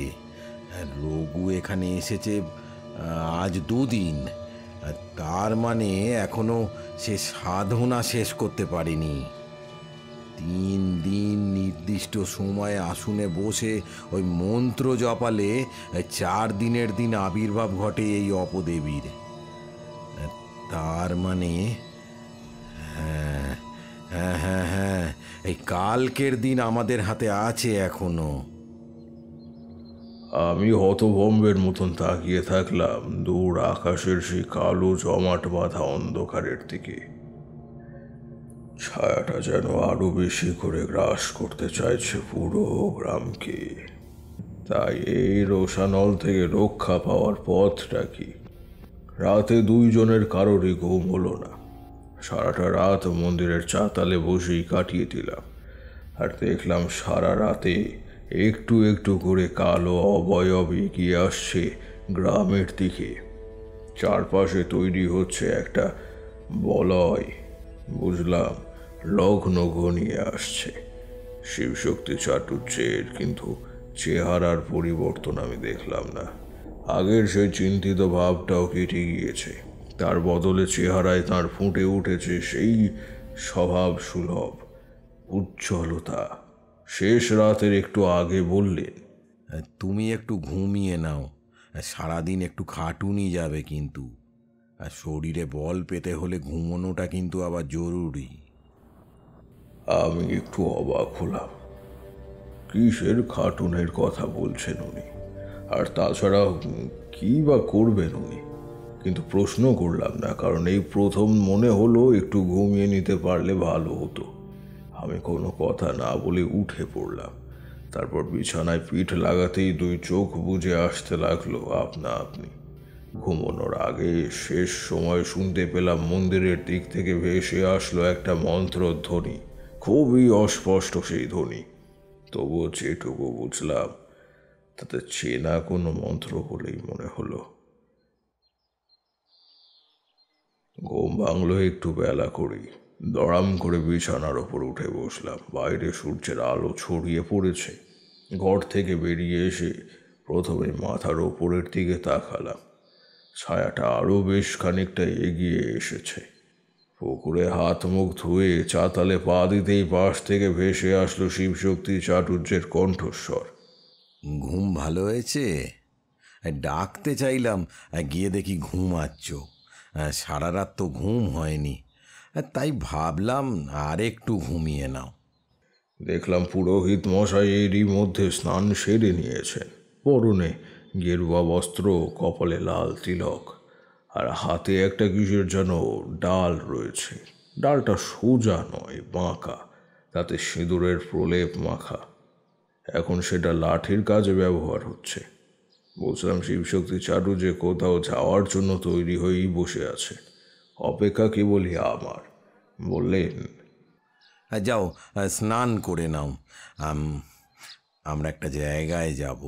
রঘু এখানে এসেছে আজ 2 দিন, তার মানে এখনো সে সাধনা শেষ করতে পারেনি। 3 দিন নির্দিষ্ট সময়ে আসনে বসে ওই মন্ত্র জপালে 4 দিনের দিন আবির্ভাব ঘটে এই অপদেবীর। তার মানে হ্যাঁ হ্যাঁ হ্যাঁ হ্যাঁ, এই কালকের দিন আমাদের হাতে আছে এখনো। আমি হতভম্বের মতন তাকিয়ে থাকলাম দূর আকাশের সেই কালো জমাট বাঁধা অন্ধকারের দিকে। ছায়াটা যেন আরো বেশি করে গ্রাস করতে চাইছে পুরো গ্রামকে। তাই এই রোষানল থেকে রক্ষা পাওয়ার পথটা কি? রাতে দুইজনের কারোরই ঘুম হলো না। সারাটা রাত মন্দিরের চাতালে বসেই কাটিয়ে দিলাম, আর দেখলাম সারা রাতে একটু একটু করে কালো অবয়ব এগিয়ে আসছে গ্রামের দিকে। চারপাশে তৈরি হচ্ছে একটা বলয়। বুঝলাম লগ্ন ঘনিয়ে আসছে। শিবশক্তি চাটুর্যের কিন্তু চেহারার পরিবর্তন আমি দেখলাম না। আগের সেই চিন্তিত ভাবটাও কেটে গিয়েছে। তার বদলে চেহারায় তার ফুটে উঠেছে সেই স্বভাব সুলভ উজ্জ্বলতা। শেষ রাতের একটু আগে বললেন, তুমি একটু ঘুমিয়ে নাও, সারাদিন একটু খাটুনি যাবে কিন্তু। আর শরীরে বল পেতে হলে ঘুমোনোটা কিন্তু আবার জরুরি। আমি একটু অবাক হলাম। কিসের খাটুনের কথা বলছেন উনি? আর তাছাড়া কি বা করবেন উনি? কিন্তু প্রশ্ন করলাম না, কারণ এই প্রথম মনে হলো একটু ঘুমিয়ে নিতে পারলে ভালো হতো। আমি কোনো কথা না বলে উঠে পড়লাম। তারপর বিছানায় পিঠ লাগাতেই দুই চোখ বুজে আসতে লাগলো আপনা আপনি। ঘুমানোর আগে শেষ সময় শুনতে পেলাম মন্দিরের দিক থেকে ভেসে আসলো একটা মন্ত্রধ্বনি। খুবই অস্পষ্ট সেই ধ্বনি, তবুও যেটুকু বুঝলাম তাতে চেনা কোনো মন্ত্র বলেই মনে হলো। ঘুম ভাঙলো একটু বেলা করেই। দড়াম করে বিছানার ওপর উঠে বসলাম। বাইরে সূর্যের আলো ছড়িয়ে পড়েছে। ঘর থেকে বেরিয়ে এসে প্রথমে মাথার ওপরের দিকে তাকালাম। ছায়াটা আরও বেশ খানিকটা এগিয়ে এসেছে। পুকুরে হাত মুখ ধুয়ে চাতালে পা দিতেই পাশ থেকে ভেসে আসলো শিবশক্তি চাটুর্যের কণ্ঠস্বর। ঘুম ভালো হয়েছে? ডাকতে চাইলাম, গিয়ে দেখি ঘুমাচ্ছ। সারা রাত তো ঘুম হয়নি, তাই ভাবলাম আর একটু ঘুমিয়ে নাও। দেখলাম পুরোহিত মশাই এরই মধ্যে স্নান সেরে নিয়েছেন। পরনে গেরুয়া বস্ত্র, কপালে লাল তিলক, আর হাতে একটা কিসের যেন ডাল রয়েছে। ডালটা সোজা নয়, বাঁকা, তাতে সিঁদুরের প্রলেপ মাখা। এখন সেটা লাঠির কাজে ব্যবহার হচ্ছে। বুঝলাম শিবশক্তি চাটুর্য কোথাও যাওয়ার জন্য তৈরি হয়েই বসে আছে, অপেক্ষা কেবলই আমার। বললেন, যাও স্নান করে নাও, আমরা একটা জায়গায় যাব।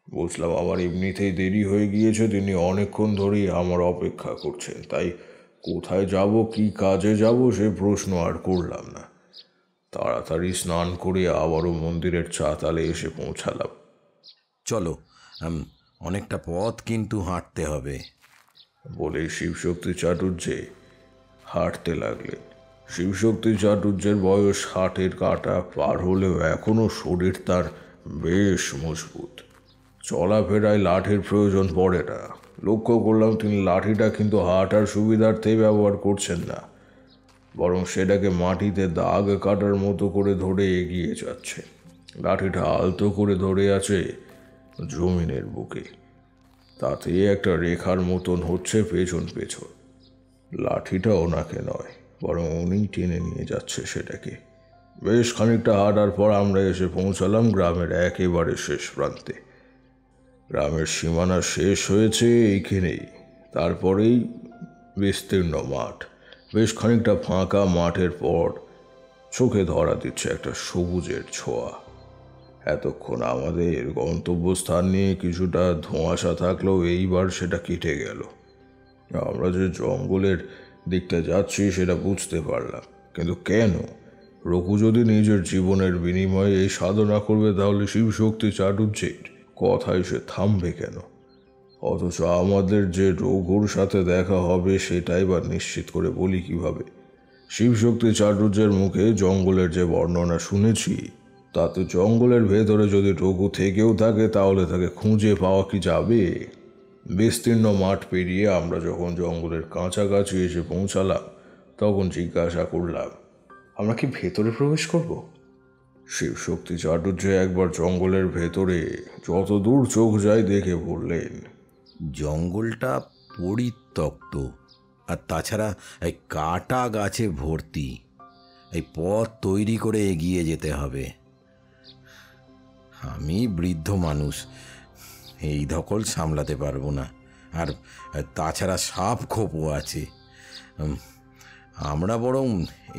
বুঝলাম আমার এমনিতেই দেরি হয়ে গিয়েছে। তিনি অনেকক্ষণ ধরেই আমার অপেক্ষা করছেন, তাই কোথায় যাব, কি কাজে যাব সে প্রশ্ন আর করলাম না। তাড়াতাড়ি স্নান করে আবারও মন্দিরের চাতালে এসে পৌঁছালাম। চলো, অনেকটা পথ কিন্তু হাঁটতে হবে বলে শিবশক্তি চাটুর্যে হাঁটতে লাগলেন। শিবশক্তি চাটুর্যের বয়স 60-এর কাঁটা পার হলেও এখনও শরীর তার বেশ মজবুত। চলাফেরায় লাঠির প্রয়োজন পড়ে না। লক্ষ্য করলাম তিনি লাঠিটা কিন্তু হাঁটার সুবিধার্থেই ব্যবহার করছেন না, বরং সেটাকে মাটিতে দাগ কাটার মতো করে ধরে এগিয়ে যাচ্ছে। লাঠিটা আলতো করে ধরে আছে জমিনের বুকে, তাতে একটা রেখার মতন হচ্ছে পেছন পেছন। লাঠিটা ওনাকে নয়, বরং উনিই টেনে নিয়ে যাচ্ছে সেটাকে। বেশ খানিকটা হাঁটার পর আমরা এসে পৌঁছালাম গ্রামের একেবারে শেষ প্রান্তে। গ্রামের সীমানা শেষ হয়েছে এইখানেই। তারপরেই বিস্তীর্ণ মাঠ। বেশ খানিকটা ফাঁকা মাঠের পর চোখে ধরা দিচ্ছে একটা সবুজের ছোঁয়া। এতক্ষণ আমাদের গন্তব্যস্থান নিয়ে কিছুটা ধোঁয়াশা থাকলেও এইবার সেটা কেটে গেল। আমরা যে জঙ্গলের দিকটা যাচ্ছি সেটা বুঝতে পারলাম, কিন্তু কেন? রঘু যদি নিজের জীবনের বিনিময়ে এই সাধনা করবে, তাহলে শিবশক্তি চাটুর্যের কথায় সে থামবে কেন? অথচ আমাদের যে রঘুর সাথে দেখা হবে সেটাই বা নিশ্চিত করে বলি কিভাবে? শিবশক্তি চাটুর্যের মুখে জঙ্গলের যে বর্ণনা শুনেছি, তাতে জঙ্গলের ভেতরে যদি রঘু থেকেও থাকে তাহলে তাকে খুঁজে পাওয়া কি যাবে? বিস্তীর্ণ মাঠ পেরিয়ে আমরা যখন জঙ্গলের কাছাকাছি এসে পৌঁছালাম তখন জিজ্ঞাসা করলাম, আমরা কি ভেতরে প্রবেশ করব? শিবশক্তি চাটুর্য একবার জঙ্গলের ভেতরে যত দূর চোখ যায় দেখে বললেন, জঙ্গলটা পরিত্যক্ত, আর তাছাড়া এই কাটা গাছে ভর্তি। এই পথ তৈরি করে এগিয়ে যেতে হবে। আমি বৃদ্ধ মানুষ, এই ধকল সামলাতে পারবো না। আর তাছাড়া সাপ খোপও আছে। আমরা বরং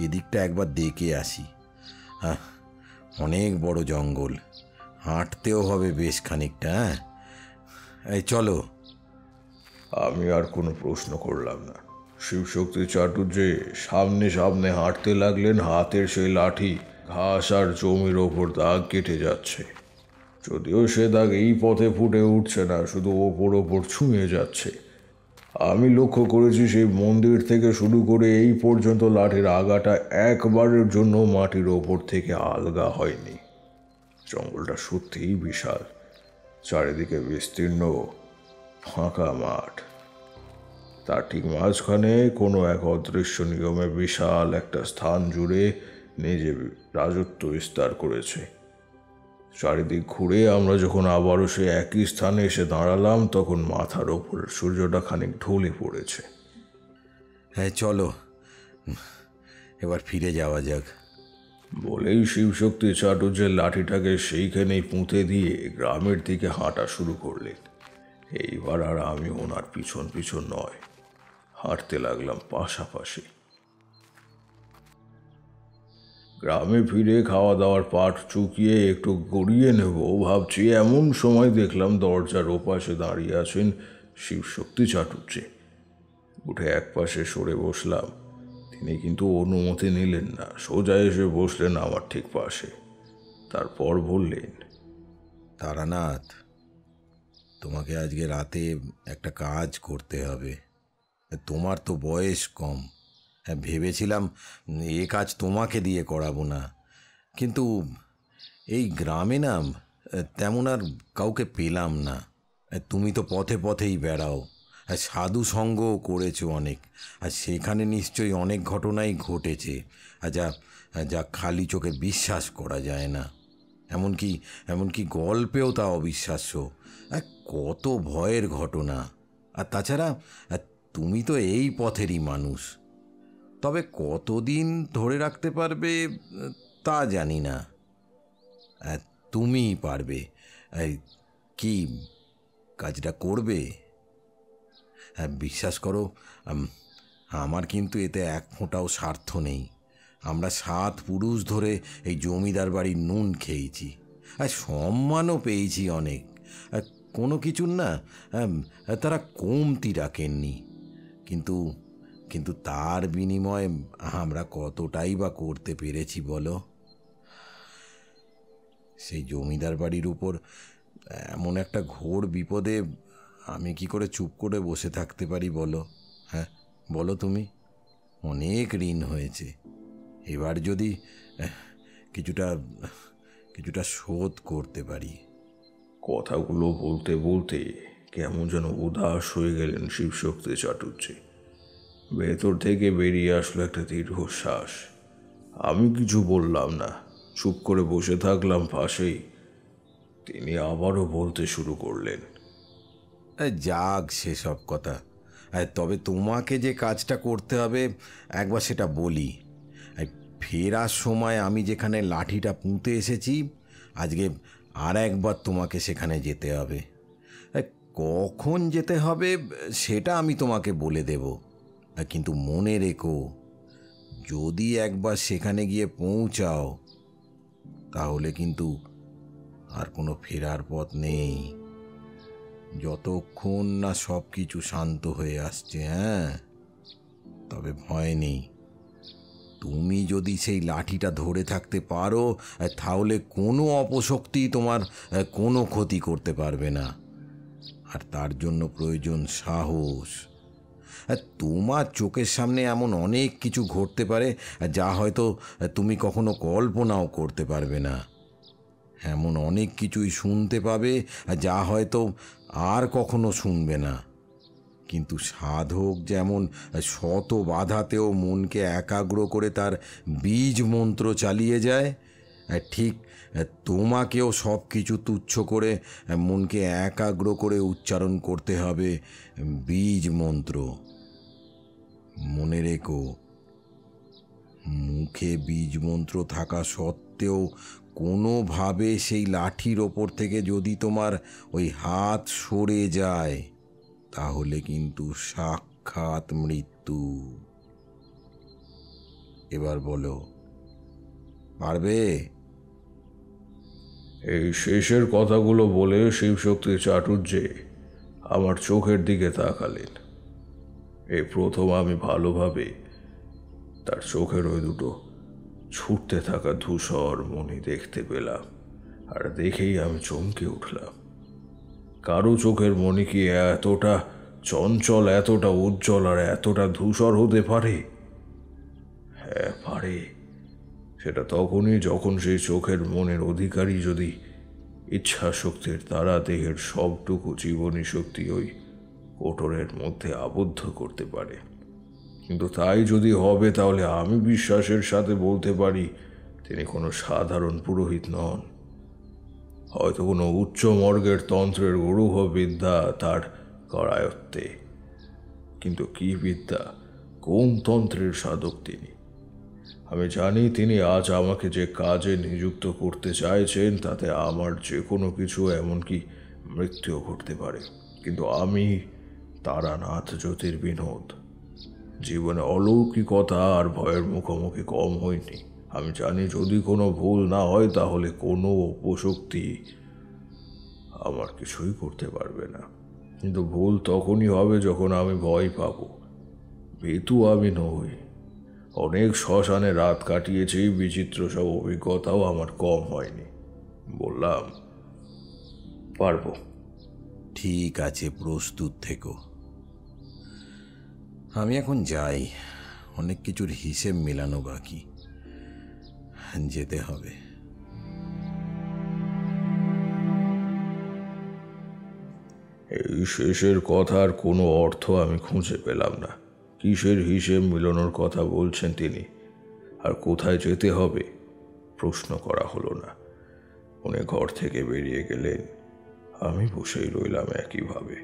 এদিকটা একবার দেখে আসি। অনেক বড় জঙ্গল, হাঁটতেও হবে বেশ খানিকটা। এই চলো। আমি আর কোনো প্রশ্ন করলাম না। শিবশক্তি চাটুর্যে সামনে সামনে হাঁটতে লাগলেন। হাতের সেই লাঠি ঘাস আর জমির ওপর দাগ কেটে যাচ্ছে। যদিও সে দাগ এই পথে ফুটে উঠছে না, শুধু ওপর ওপর ছুঁয়ে যাচ্ছে। আমি লক্ষ্য করেছি সেই মন্দির থেকে শুরু করে এই পর্যন্ত লাঠির আগাটা একবারের জন্য মাটির ওপর থেকে আলগা হয়নি। জঙ্গলটা সত্যিই বিশাল। চারিদিকে বিস্তীর্ণ ফাঁকা মাঠ, তার ঠিক মাঝখানে কোনো এক অদৃশ্য নিয়মে বিশাল একটা স্থান জুড়ে নিজে রাজত্ব বিস্তার করেছে। চারিদিক ঘুরে আমরা যখন আবারও সে একই স্থানে এসে দাঁড়ালাম তখন মাথার ওপরের সূর্যটা খানিক ঢলে পড়েছে। হ্যাঁ চলো, এবার ফিরে যাওয়া যাক। বলেই শিবশক্তি চাটুর্যের লাঠিটাকে সেইখানেই পুঁতে দিয়ে গ্রামের দিকে হাঁটা শুরু করলেন। এইবার আর আমি ওনার পিছন পিছন নয়, হাঁটতে লাগলাম পাশাপাশি। গ্রামে ফিরে খাওয়া দাওয়ার পাট চুকিয়ে একটু গড়িয়ে নেব ভাবছি, এমন সময় দেখলাম দরজার ওপাশে দাঁড়িয়ে আছেন শিবশক্তি চাটুর্যে। উঠে একপাশে সরে বসলাম। তিনি কিন্তু অনুমতি নিলেন না, সোজা এসে বসলেন আমার ঠিক পাশে। তারপর বললেন, তারানাথ, তোমাকে আজকে রাতে একটা কাজ করতে হবে। তোমার তো বয়স কম। হ্যাঁ, ভেবেছিলাম এ কাজ তোমাকে দিয়ে করাবো না, কিন্তু এই গ্রামে না তেমন আর কাউকে পেলাম না। তুমি তো পথে পথেই বেড়াও, সাধু সঙ্গও করেছো অনেক, আর সেখানে নিশ্চয়ই অনেক ঘটনাই ঘটেছে যা যা খালি চোখে বিশ্বাস করা যায় না। এমনকি গল্পেও তা অবিশ্বাস্য। কত ভয়ের ঘটনা। আর তাছাড়া তুমি তো এই পথেরই মানুষ। তবে কতদিন ধরে রাখতে পারবে তা জানি না। তুমিই পারবে। কি কাজটা করবে? বিশ্বাস করো, আমার কিন্তু এতে এক ফোঁটাও স্বার্থ নেই। আমরা 7 পুরুষ ধরে এই জমিদার বাড়ির নুন খেয়েছি, আর সম্মানও পেয়েছি অনেক। কোনো কিছুর না তারা কমতি রাখেননি, কিন্তু তার বিনিময়ে আমরা কতটাই বা করতে পেরেছি বলো? সেই জমিদার বাড়ির উপর এমন একটা ঘোর বিপদে আমি কি করে চুপ করে বসে থাকতে পারি বলো? হ্যাঁ বলো তুমি। অনেক ঋণ হয়েছে। এবার যদি কিছুটা শোধ করতে পারি। কথাগুলো বলতে বলতে কেমন যেন উদাস হয়ে গেলেন শিবশক্তি চাটুর্যে। ভেতর থেকে বেরিয়ে আসলো একটা দীর্ঘশ্বাস। আমি কিছু বললাম না, চুপ করে বসে থাকলাম পাশেই। তিনি আবারও বলতে শুরু করলেন, যাক সেসব কথা। তবে তোমাকে যে কাজটা করতে হবে একবার সেটা বলি। ফেরার সময় আমি যেখানে লাঠিটা পুঁতে এসেছি, আজকে আর একবার তোমাকে সেখানে যেতে হবে। কখন যেতে হবে সেটা আমি তোমাকে বলে দেব, কিন্তু মনে রেখো, যদি একবার সেখানে গিয়ে পৌঁছাও তাহলে কিন্তু আর কোনো ফেরার পথ নেই, যতক্ষণ না সব কিছু শান্ত হয়ে আসছে। হ্যাঁ, তবে ভয় নেই। তুমি যদি সেই লাঠিটা ধরে থাকতে পারো তাহলে কোনো অপশক্তি তোমার কোনো ক্ষতি করতে পারবে না। আর তার জন্য প্রয়োজন সাহস। তোমার চোখের সামনে এমন অনেক কিছু ঘটতে পারে যা হয়তো তুমি কখনো কল্পনাও করতে পারবে না। এমন অনেক কিছুই শুনতে পাবে যা হয়তো আর কখনো শুনবে না। কিন্তু সাধক যেমন শত বাধাতেও মনকে একাগ্র করে তার বীজ মন্ত্র চালিয়ে যায়, ঠিক তোমাকেও সব কিছু তুচ্ছ করে মনকে একাগ্র করে উচ্চারণ করতে হবে বীজ মন্ত্র। মনে রেখো, মুখে বীজ মন্ত্র থাকা সত্ত্বেও কোনোভাবে সেই লাঠির ওপর থেকে যদি তোমার ওই হাত সরে যায়, তাহলে কিন্তু সাক্ষাৎ মৃত্যু। এবার বলো, পারবে? এই শেষের কথাগুলো বলে শিবশক্তি চাটুর্যে আমার চোখের দিকে তাকালেন। এই প্রথম আমি ভালোভাবে তার চোখের ওই দুটো ছুটতে থাকা ধূসর মণি দেখতে পেলাম। আর দেখেই আমি চমকে উঠলাম। কারো চোখের মণি কি এতটা চঞ্চল, এতটা উজ্জ্বল আর এতটা ধূসর হতে পারে? হ্যাঁ, পারে। সেটা তখনই যখন সেই চোখের মনের অধিকারী যদি ইচ্ছা শক্তির দ্বারা দেহের সবটুকু জীবনী শক্তি ওই কোটরের মধ্যে আবদ্ধ করতে পারে। কিন্তু তাই যদি হবে, তাহলে আমি বিশ্বাসের সাথে বলতে পারি তিনি কোনো সাধারণ পুরোহিত নন। হয়তো কোনো উচ্চ মর্গের তন্ত্রের গুরুহ বিদ্যা তার করায়ত্তে। কিন্তু কি বিদ্যা, কোন তন্ত্রের সাধক তিনি? আমি জানি তিনি আজ আমাকে যে কাজে নিযুক্ত করতে চাইছেন তাতে আমার যে কোনো কিছু, এমনকি মৃত্যুও ঘটতে পারে। কিন্তু আমি তারানাথ জ্যোতির্বিনোদ, জীবনে অলৌকিকতা আর ভয়ের মুখোমুখি কম হয়নি। আমি জানি যদি কোনো ভুল না হয় তাহলে কোনো অপশক্তি আমার কিছুই করতে পারবে না। কিন্তু ভুল তখনই হবে যখন আমি ভয় পাব। ভীতু আমি নই। অনেক শ্মশানে রাত কাটিয়েছি, বিচিত্র সব অভিজ্ঞতাও আমার কম হয়নি। বললাম, পারবো। ঠিক আছে, প্রস্তুত থেকো। আমি এখন যাই, অনেক কিছুর হিসেব মেলানো বাকি, যেতে হবে। এই শেষের কথার কোনো অর্থ আমি খুঁজে পেলাম না। কিসের হিসেব মিলানোর কথা বলছেন তিনি, আর কোথায় যেতে হবে প্রশ্ন করা হলো না। উনি ঘর থেকে বেরিয়ে গেলেন। আমি বসেই রইলাম একইভাবে।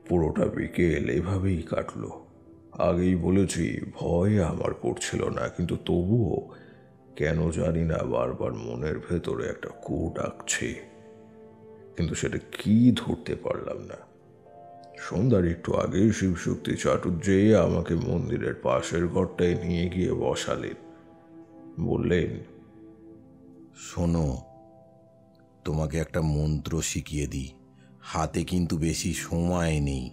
পুরোটা বিকেল এভাবেই কাটলো। আগেই বলেছি, ভয় আমার করছিল না, কিন্তু তবুও কেন জানি না বারবার মনের ভেতরে একটা কু ডাকছে, কিন্তু সেটা কি ধরতে পারলাম না। সন্ধ্যার একটু আগে শিবশক্তি চাটুর্যে আমাকে মন্দিরের পাশের ঘরটায় নিয়ে গিয়ে বসালেন। বললেন, শোনো, তোমাকে একটা মন্ত্র শিখিয়ে দিই। হাতে কিন্তু বেশি সময় নেই।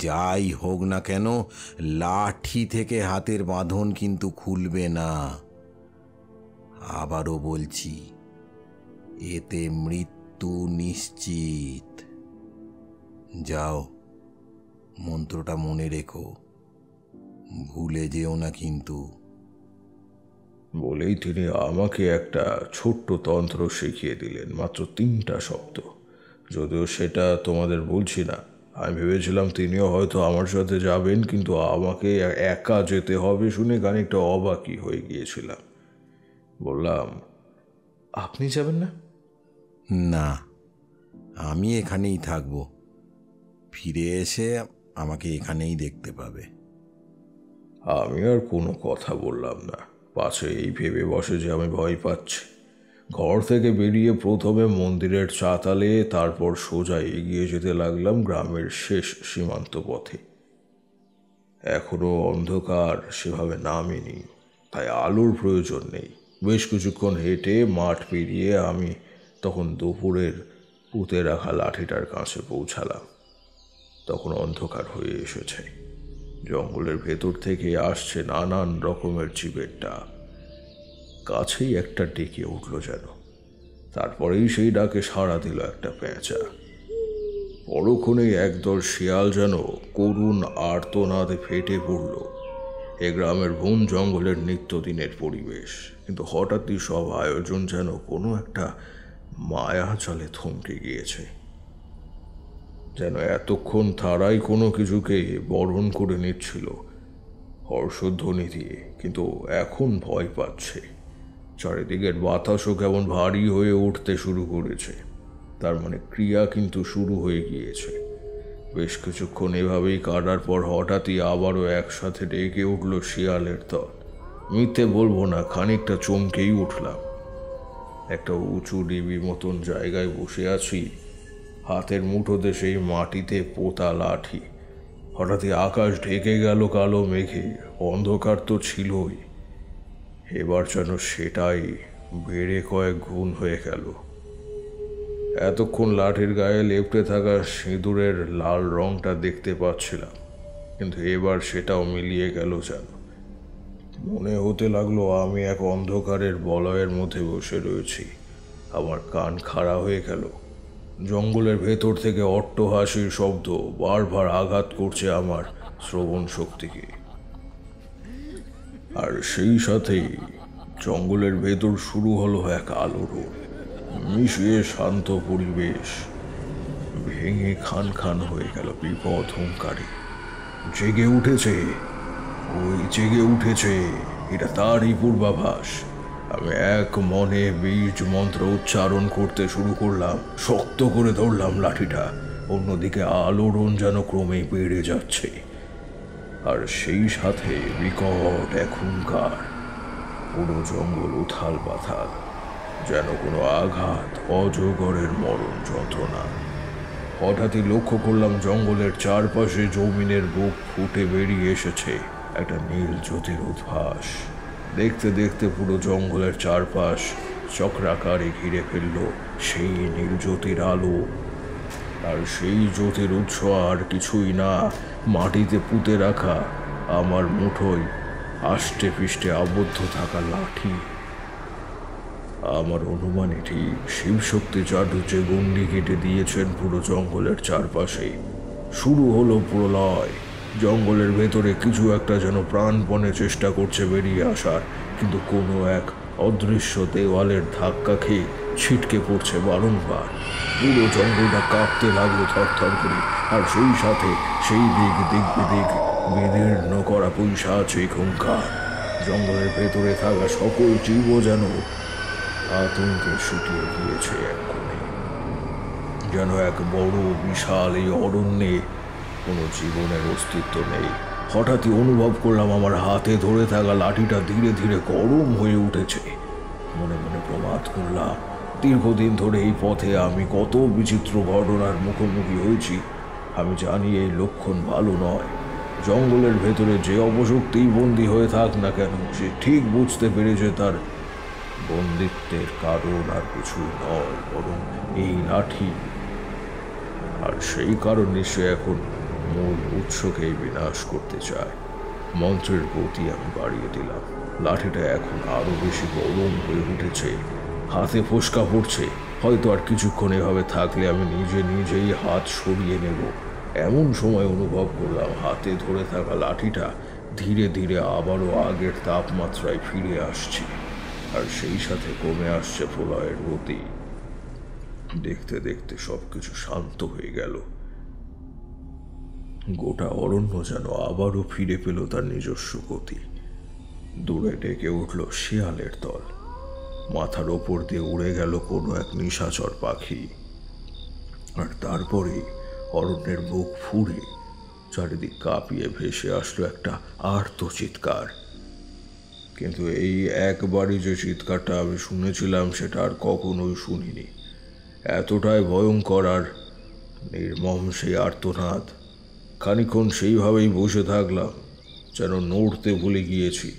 যাই হোক না কেন, লাঠি থেকে হাতের বাঁধন কিন্তু খুলবে না। আবারও বলছি, এতে মৃত্যু নিশ্চিত। যাও, মন্ত্রটা মনে রেখো, ভুলে যেও না কিন্তু। বলেই তিনি আমাকে একটা ছোট্ট তন্ত্র শিখিয়ে দিলেন, মাত্র 3টা শব্দ। যদিও সেটা তোমাদের বলছি না। আমি ভেবেছিলাম তিনিও হয়তো আমার সাথে যাবেন, কিন্তু আমাকে একা যেতে হবে শুনে খানিকটা অবাকই হয়ে গিয়েছিলাম। বললাম, আপনি যাবেন না? না, আমি এখানেই থাকব। ফিরে এসে আমাকে এখানেই দেখতে পাবে। আমি আর কোনো কথা বললাম না, পাছে এই ভেবে বসে যে আমি ভয় পাচ্ছি। ঘর থেকে বেরিয়ে প্রথমে মন্দিরের চাতালে, তারপর সোজা এগিয়ে যেতে লাগলাম গ্রামের শেষ সীমান্ত পথে। এখনো অন্ধকার সেভাবে নামেনি, তাই আলোর প্রয়োজন নেই। বেশ কিছুক্ষণ হেঁটে মাঠ পেরিয়ে আমি তখন দুপুরের পুঁতে রাখা লাঠিটার কাছে পৌঁছালাম। তখন অন্ধকার হয়ে এসেছে। জঙ্গলের ভেতর থেকে আসছে নানান রকমের জীবের ডাক। কাছেই একটা ডেকে উঠল যেন। তারপরেই সেই ডাকে সাড়া দিল একটা পেঁচা। পরক্ষণেই একদল শিয়াল যেন করুণ আর্তনাদে ফেটে পড়ল। এ গ্রামের বন জঙ্গলের নিত্যদিনের পরিবেশ, কিন্তু হঠাৎই সব আয়োজন যেন কোনো একটা মায়া জালে থমকে গিয়েছে। যেন এতক্ষণ তারাই কোনো কিছুকে বরণ করে নিচ্ছিল হর্ষধ্বনি দিয়ে, কিন্তু এখন ভয় পাচ্ছে। চারিদিকের বাতাসও কেমন ভারী হয়ে উঠতে শুরু করেছে। তার মানে ক্রিয়া কিন্তু শুরু হয়ে গিয়েছে। বেশ কিছুক্ষণ এভাবেই কাটার পর হঠাৎই আবারও একসাথে ডেকে উঠল শিয়ালের দল। মিথ্যে বলবো না, খানিকটা চমকেই উঠলাম। একটা উঁচু ডিবি মতন জায়গায় বসে আছি, হাতের মুঠোতে সেই মাটিতে পোতা লাঠি। হঠাৎই আকাশ ঢেকে গেল কালো মেঘে। অন্ধকার তো ছিলই, এবার যেন সেটাই বেড়ে কয়েক গুণ হয়ে গেল। এতক্ষণ লাঠির গায়ে লেপ্টে থাকা সিঁদুরের লাল রংটা দেখতে পাচ্ছিলাম, কিন্তু এবার সেটাও মিলিয়ে গেল যেন। মনে হতে লাগলো আমি এক অন্ধকারের বলয়ের মধ্যে বসে রয়েছি। আমার কান খাড়া হয়ে গেল। জঙ্গলের ভেতর থেকে অট্টহাসির শব্দ বারবার আঘাত করছে আমার শ্রবণ শক্তিকে। আর সেই সাথেই জঙ্গলের ভেতর শুরু হলো এক আলোড়ন। মিশিয়ে শান্ত পরিবেশ ভেঙে খান খান হয়ে গেল বিপদ হুঙ্কারে। জেগে উঠেছে, ওই জেগে উঠেছে, এটা তারই পূর্বাভাস। আমি এক মনে বীজ মন্ত্র উচ্চারণ করতে শুরু করলাম। শক্ত করে ধরলাম লাঠিটা। অন্যদিকে আলোড়ন যেন ক্রমে বেড়ে যাচ্ছে, আর সেই সাথে বিকট এক হুঙ্কার। পুরো জঙ্গল উথাল পাথাল, যেন কোনো আঘাত, অজগরের মরণ যন্ত্রণা। হঠাৎই লক্ষ্য করলাম জঙ্গলের চারপাশে জমিনের বুক ফুটে বেরিয়ে এসেছে একটা নীল জ্যোতির উদ্ভাস। দেখতে দেখতে পুরো জঙ্গলের চারপাশ চক্রাকারে ঘিরে ফেলল সেই নীল জ্যোতির আলো। আর সেই জ্যোতির উৎস আর কিছুই না, মাটিতে পুঁতে রাখা আমার মুঠোয় আষ্টে পৃষ্ঠে আবদ্ধ থাকা লাঠি। আমার অনুমানে ঠিক শিবশক্তি চাটুর্যে গণ্ডি কেটে দিয়েছেন পুরো জঙ্গলের চারপাশে। শুরু হলো প্রলয়। জঙ্গলের ভেতরে কিছু একটা যেন প্রাণপণে চেষ্টা করছে বেরিয়ে আসার, কিন্তু কোনো এক অদৃশ্য দেওয়ালের ধাক্কা খেয়ে ছিটকে পড়ছে বারংবার। পুরো জঙ্গলটা কাঁপতে লাগলো থরথর করে, আর সেই সাথে সেই দিক বেদিক বিদীর্ণ করা পৈশাচিক হুঙ্কার। জঙ্গলের ভেতরে থাকা সকল জীবও যেন আতঙ্কে শুকিয়ে গিয়েছে এক কোণে। যেন এক বড় বিশাল এই অরণ্যে কোনো জীবনের অস্তিত্ব নেই। হঠাৎই অনুভব করলাম আমার হাতে ধরে থাকা লাঠিটা ধীরে ধীরে গরম হয়ে উঠেছে। মনে মনে প্রমাদ করলাম, দীর্ঘদিন ধরে এই পথে আমি কত বিচিত্র ঘটনার মুখোমুখি হয়েছি। আমি জানি এই লক্ষণ ভালো নয়। জঙ্গলের ভেতরে যে অপশক্তিই বন্দী হয়ে থাক না কেন, সে ঠিক বুঝতে পেরেছে তার বন্দিত্বের কারণ আর কিছুই নয়, বরং এই লাঠি। আর সেই কারণে সে এখন মূল উৎসকেই বিনাশ করতে চায়। মন্ত্রের গতি আমি বাড়িয়ে দিলাম। লাঠিটা এখন আরো বেশি গরম হয়ে উঠেছে, হাতে ফোসকা পড়ছে। হয়তো আর কিছুক্ষণ এভাবে থাকলে আমি নিজেই হাত সরিয়ে নেব। এমন সময় অনুভব করলাম হাতে ধরে থাকা লাঠিটা ধীরে ধীরে আবারও আগের তাপমাত্রায় ফিরে আসছে, আর সেই সাথে কমে আসছে প্রলয়ের গতি। দেখতে দেখতে সবকিছু শান্ত হয়ে গেল। গোটা অরণ্য যেন আবারও ফিরে পেল তার নিজস্ব গতি। দূরে ডেকে উঠল শিয়ালের দল। মাথার ওপর দিয়ে উড়ে গেল কোনো এক নিশাচর পাখি। আর তারপরে অরণ্যের বুক ফুঁড়ে চারিদিক কাঁপিয়ে ভেসে আসলো একটা আর্ত চিৎকার। কিন্তু এই একবারই যে চিৎকারটা আমি শুনেছিলাম সেটা আর কখনোই শুনিনি। এতটাই ভয়ঙ্কর আর নির্মম সেই আর্তনাদ। খানিকক্ষণ সেইভাবেই বসে থাকলাম, যেন নড়তে ভুলে গিয়েছি।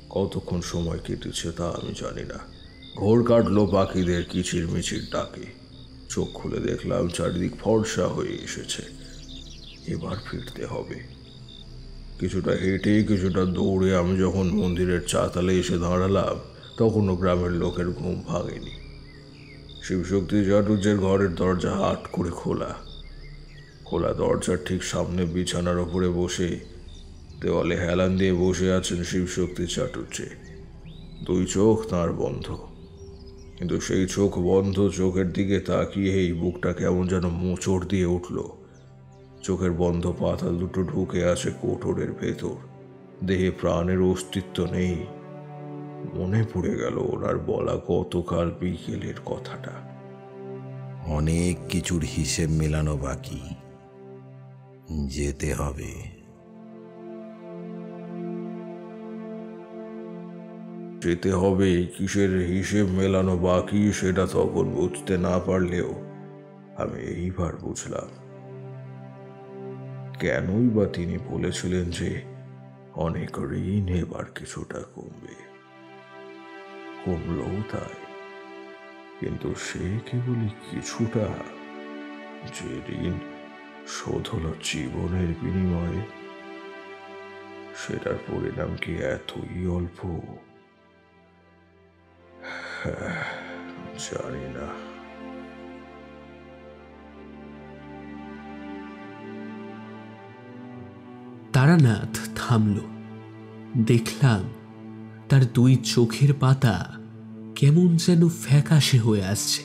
কতক্ষণ সময় কেটেছে তা আমি জানি না। ঘোর কাটলো পাখিদের কিচিরমিচির ডাকে। চোখ খুলে দেখলাম চারিদিক ফর্সা হয়ে এসেছে। এবার ফিরতে হবে। কিছুটা হেঁটে কিছুটা দৌড়ে আমি যখন মন্দিরের চাতালে এসে দাঁড়ালাম, তখনও গ্রামের লোকের ঘুম ভাঙেনি। শিবশক্তি চাটুর্যের ঘরের দরজা হাট করে খোলা। খোলা দরজার ঠিক সামনে বিছানার ওপরে বসে দেওয়ালে হেলান দিয়ে বসে আছেন শিবশক্তি চাটুর্যে। দুই চোখ তাঁর বন্ধ, কিন্তু সেই চোখ বন্ধ চোখের দিকে তাকিয়েই বুকটা কেমন যেন মোচড় দিয়ে উঠল। চোখের বন্ধ পাতা দুটো ঢুকে আছে কোটরের ভেতর, দেহে প্রাণের অস্তিত্ব নেই। মনে পড়ে গেল ওনার বলা গতকাল বিকেলের কথাটা। অনেক কিছুর হিসেব মেলানো বাকি, যেতে হবে। যেতে হবে, কিসের হিসেব মেলানো বাকি সেটা তখন বুঝতে না পারলেও আমি এইবার বুঝলাম। কেনই বা তিনি বলেছিলেন যে অনেক ঋণ এবার কিছুটা কমবে। কমলও তাই, কিন্তু সে কেবলই কিছুটা। যে ঋণ শোধ হলো জীবনের বিনিময়ে, সেটার পরিণাম কি এতই অল্প? জানি না। তারানাথ থামল। দেখলাম তার দুই চোখের পাতা কেমন যেন ফ্যাকাশে হয়ে আসছে।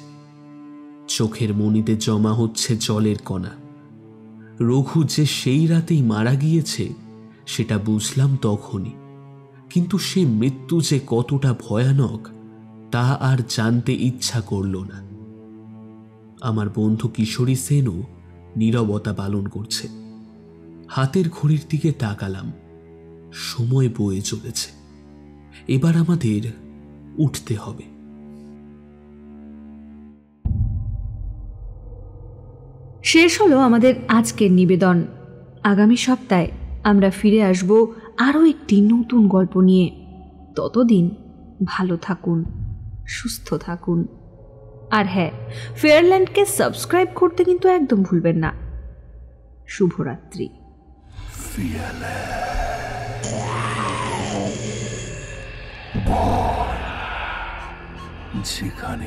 চোখের মণিতে জমা হচ্ছে জলের কণা। রঘু যে সেই রাতেই মারা গিয়েছে সেটা বুঝলাম তখনই, কিন্তু সে মৃত্যু যে কতটা ভয়ানক তা আর জানতে ইচ্ছা করল না। আমার বন্ধু কিশোরী সেনও নীরবতা পালন করছে। হাতের ঘড়ির দিকে তাকালাম, সময় বয়ে চলেছে। এবার আমাদের উঠতে হবে। শেষ হলো আমাদের আজকের নিবেদন। আগামী সপ্তাহে আমরা ফিরে আসব আরও একটি নতুন গল্প নিয়ে। ততদিন ভালো থাকুন, সুস্থ থাকুন। আর হ্যাঁ, ফেয়ারল্যান্ডকে সাবস্ক্রাইব করতে কিন্তু একদম ভুলবেন না। শুভরাত্রি। যেখানে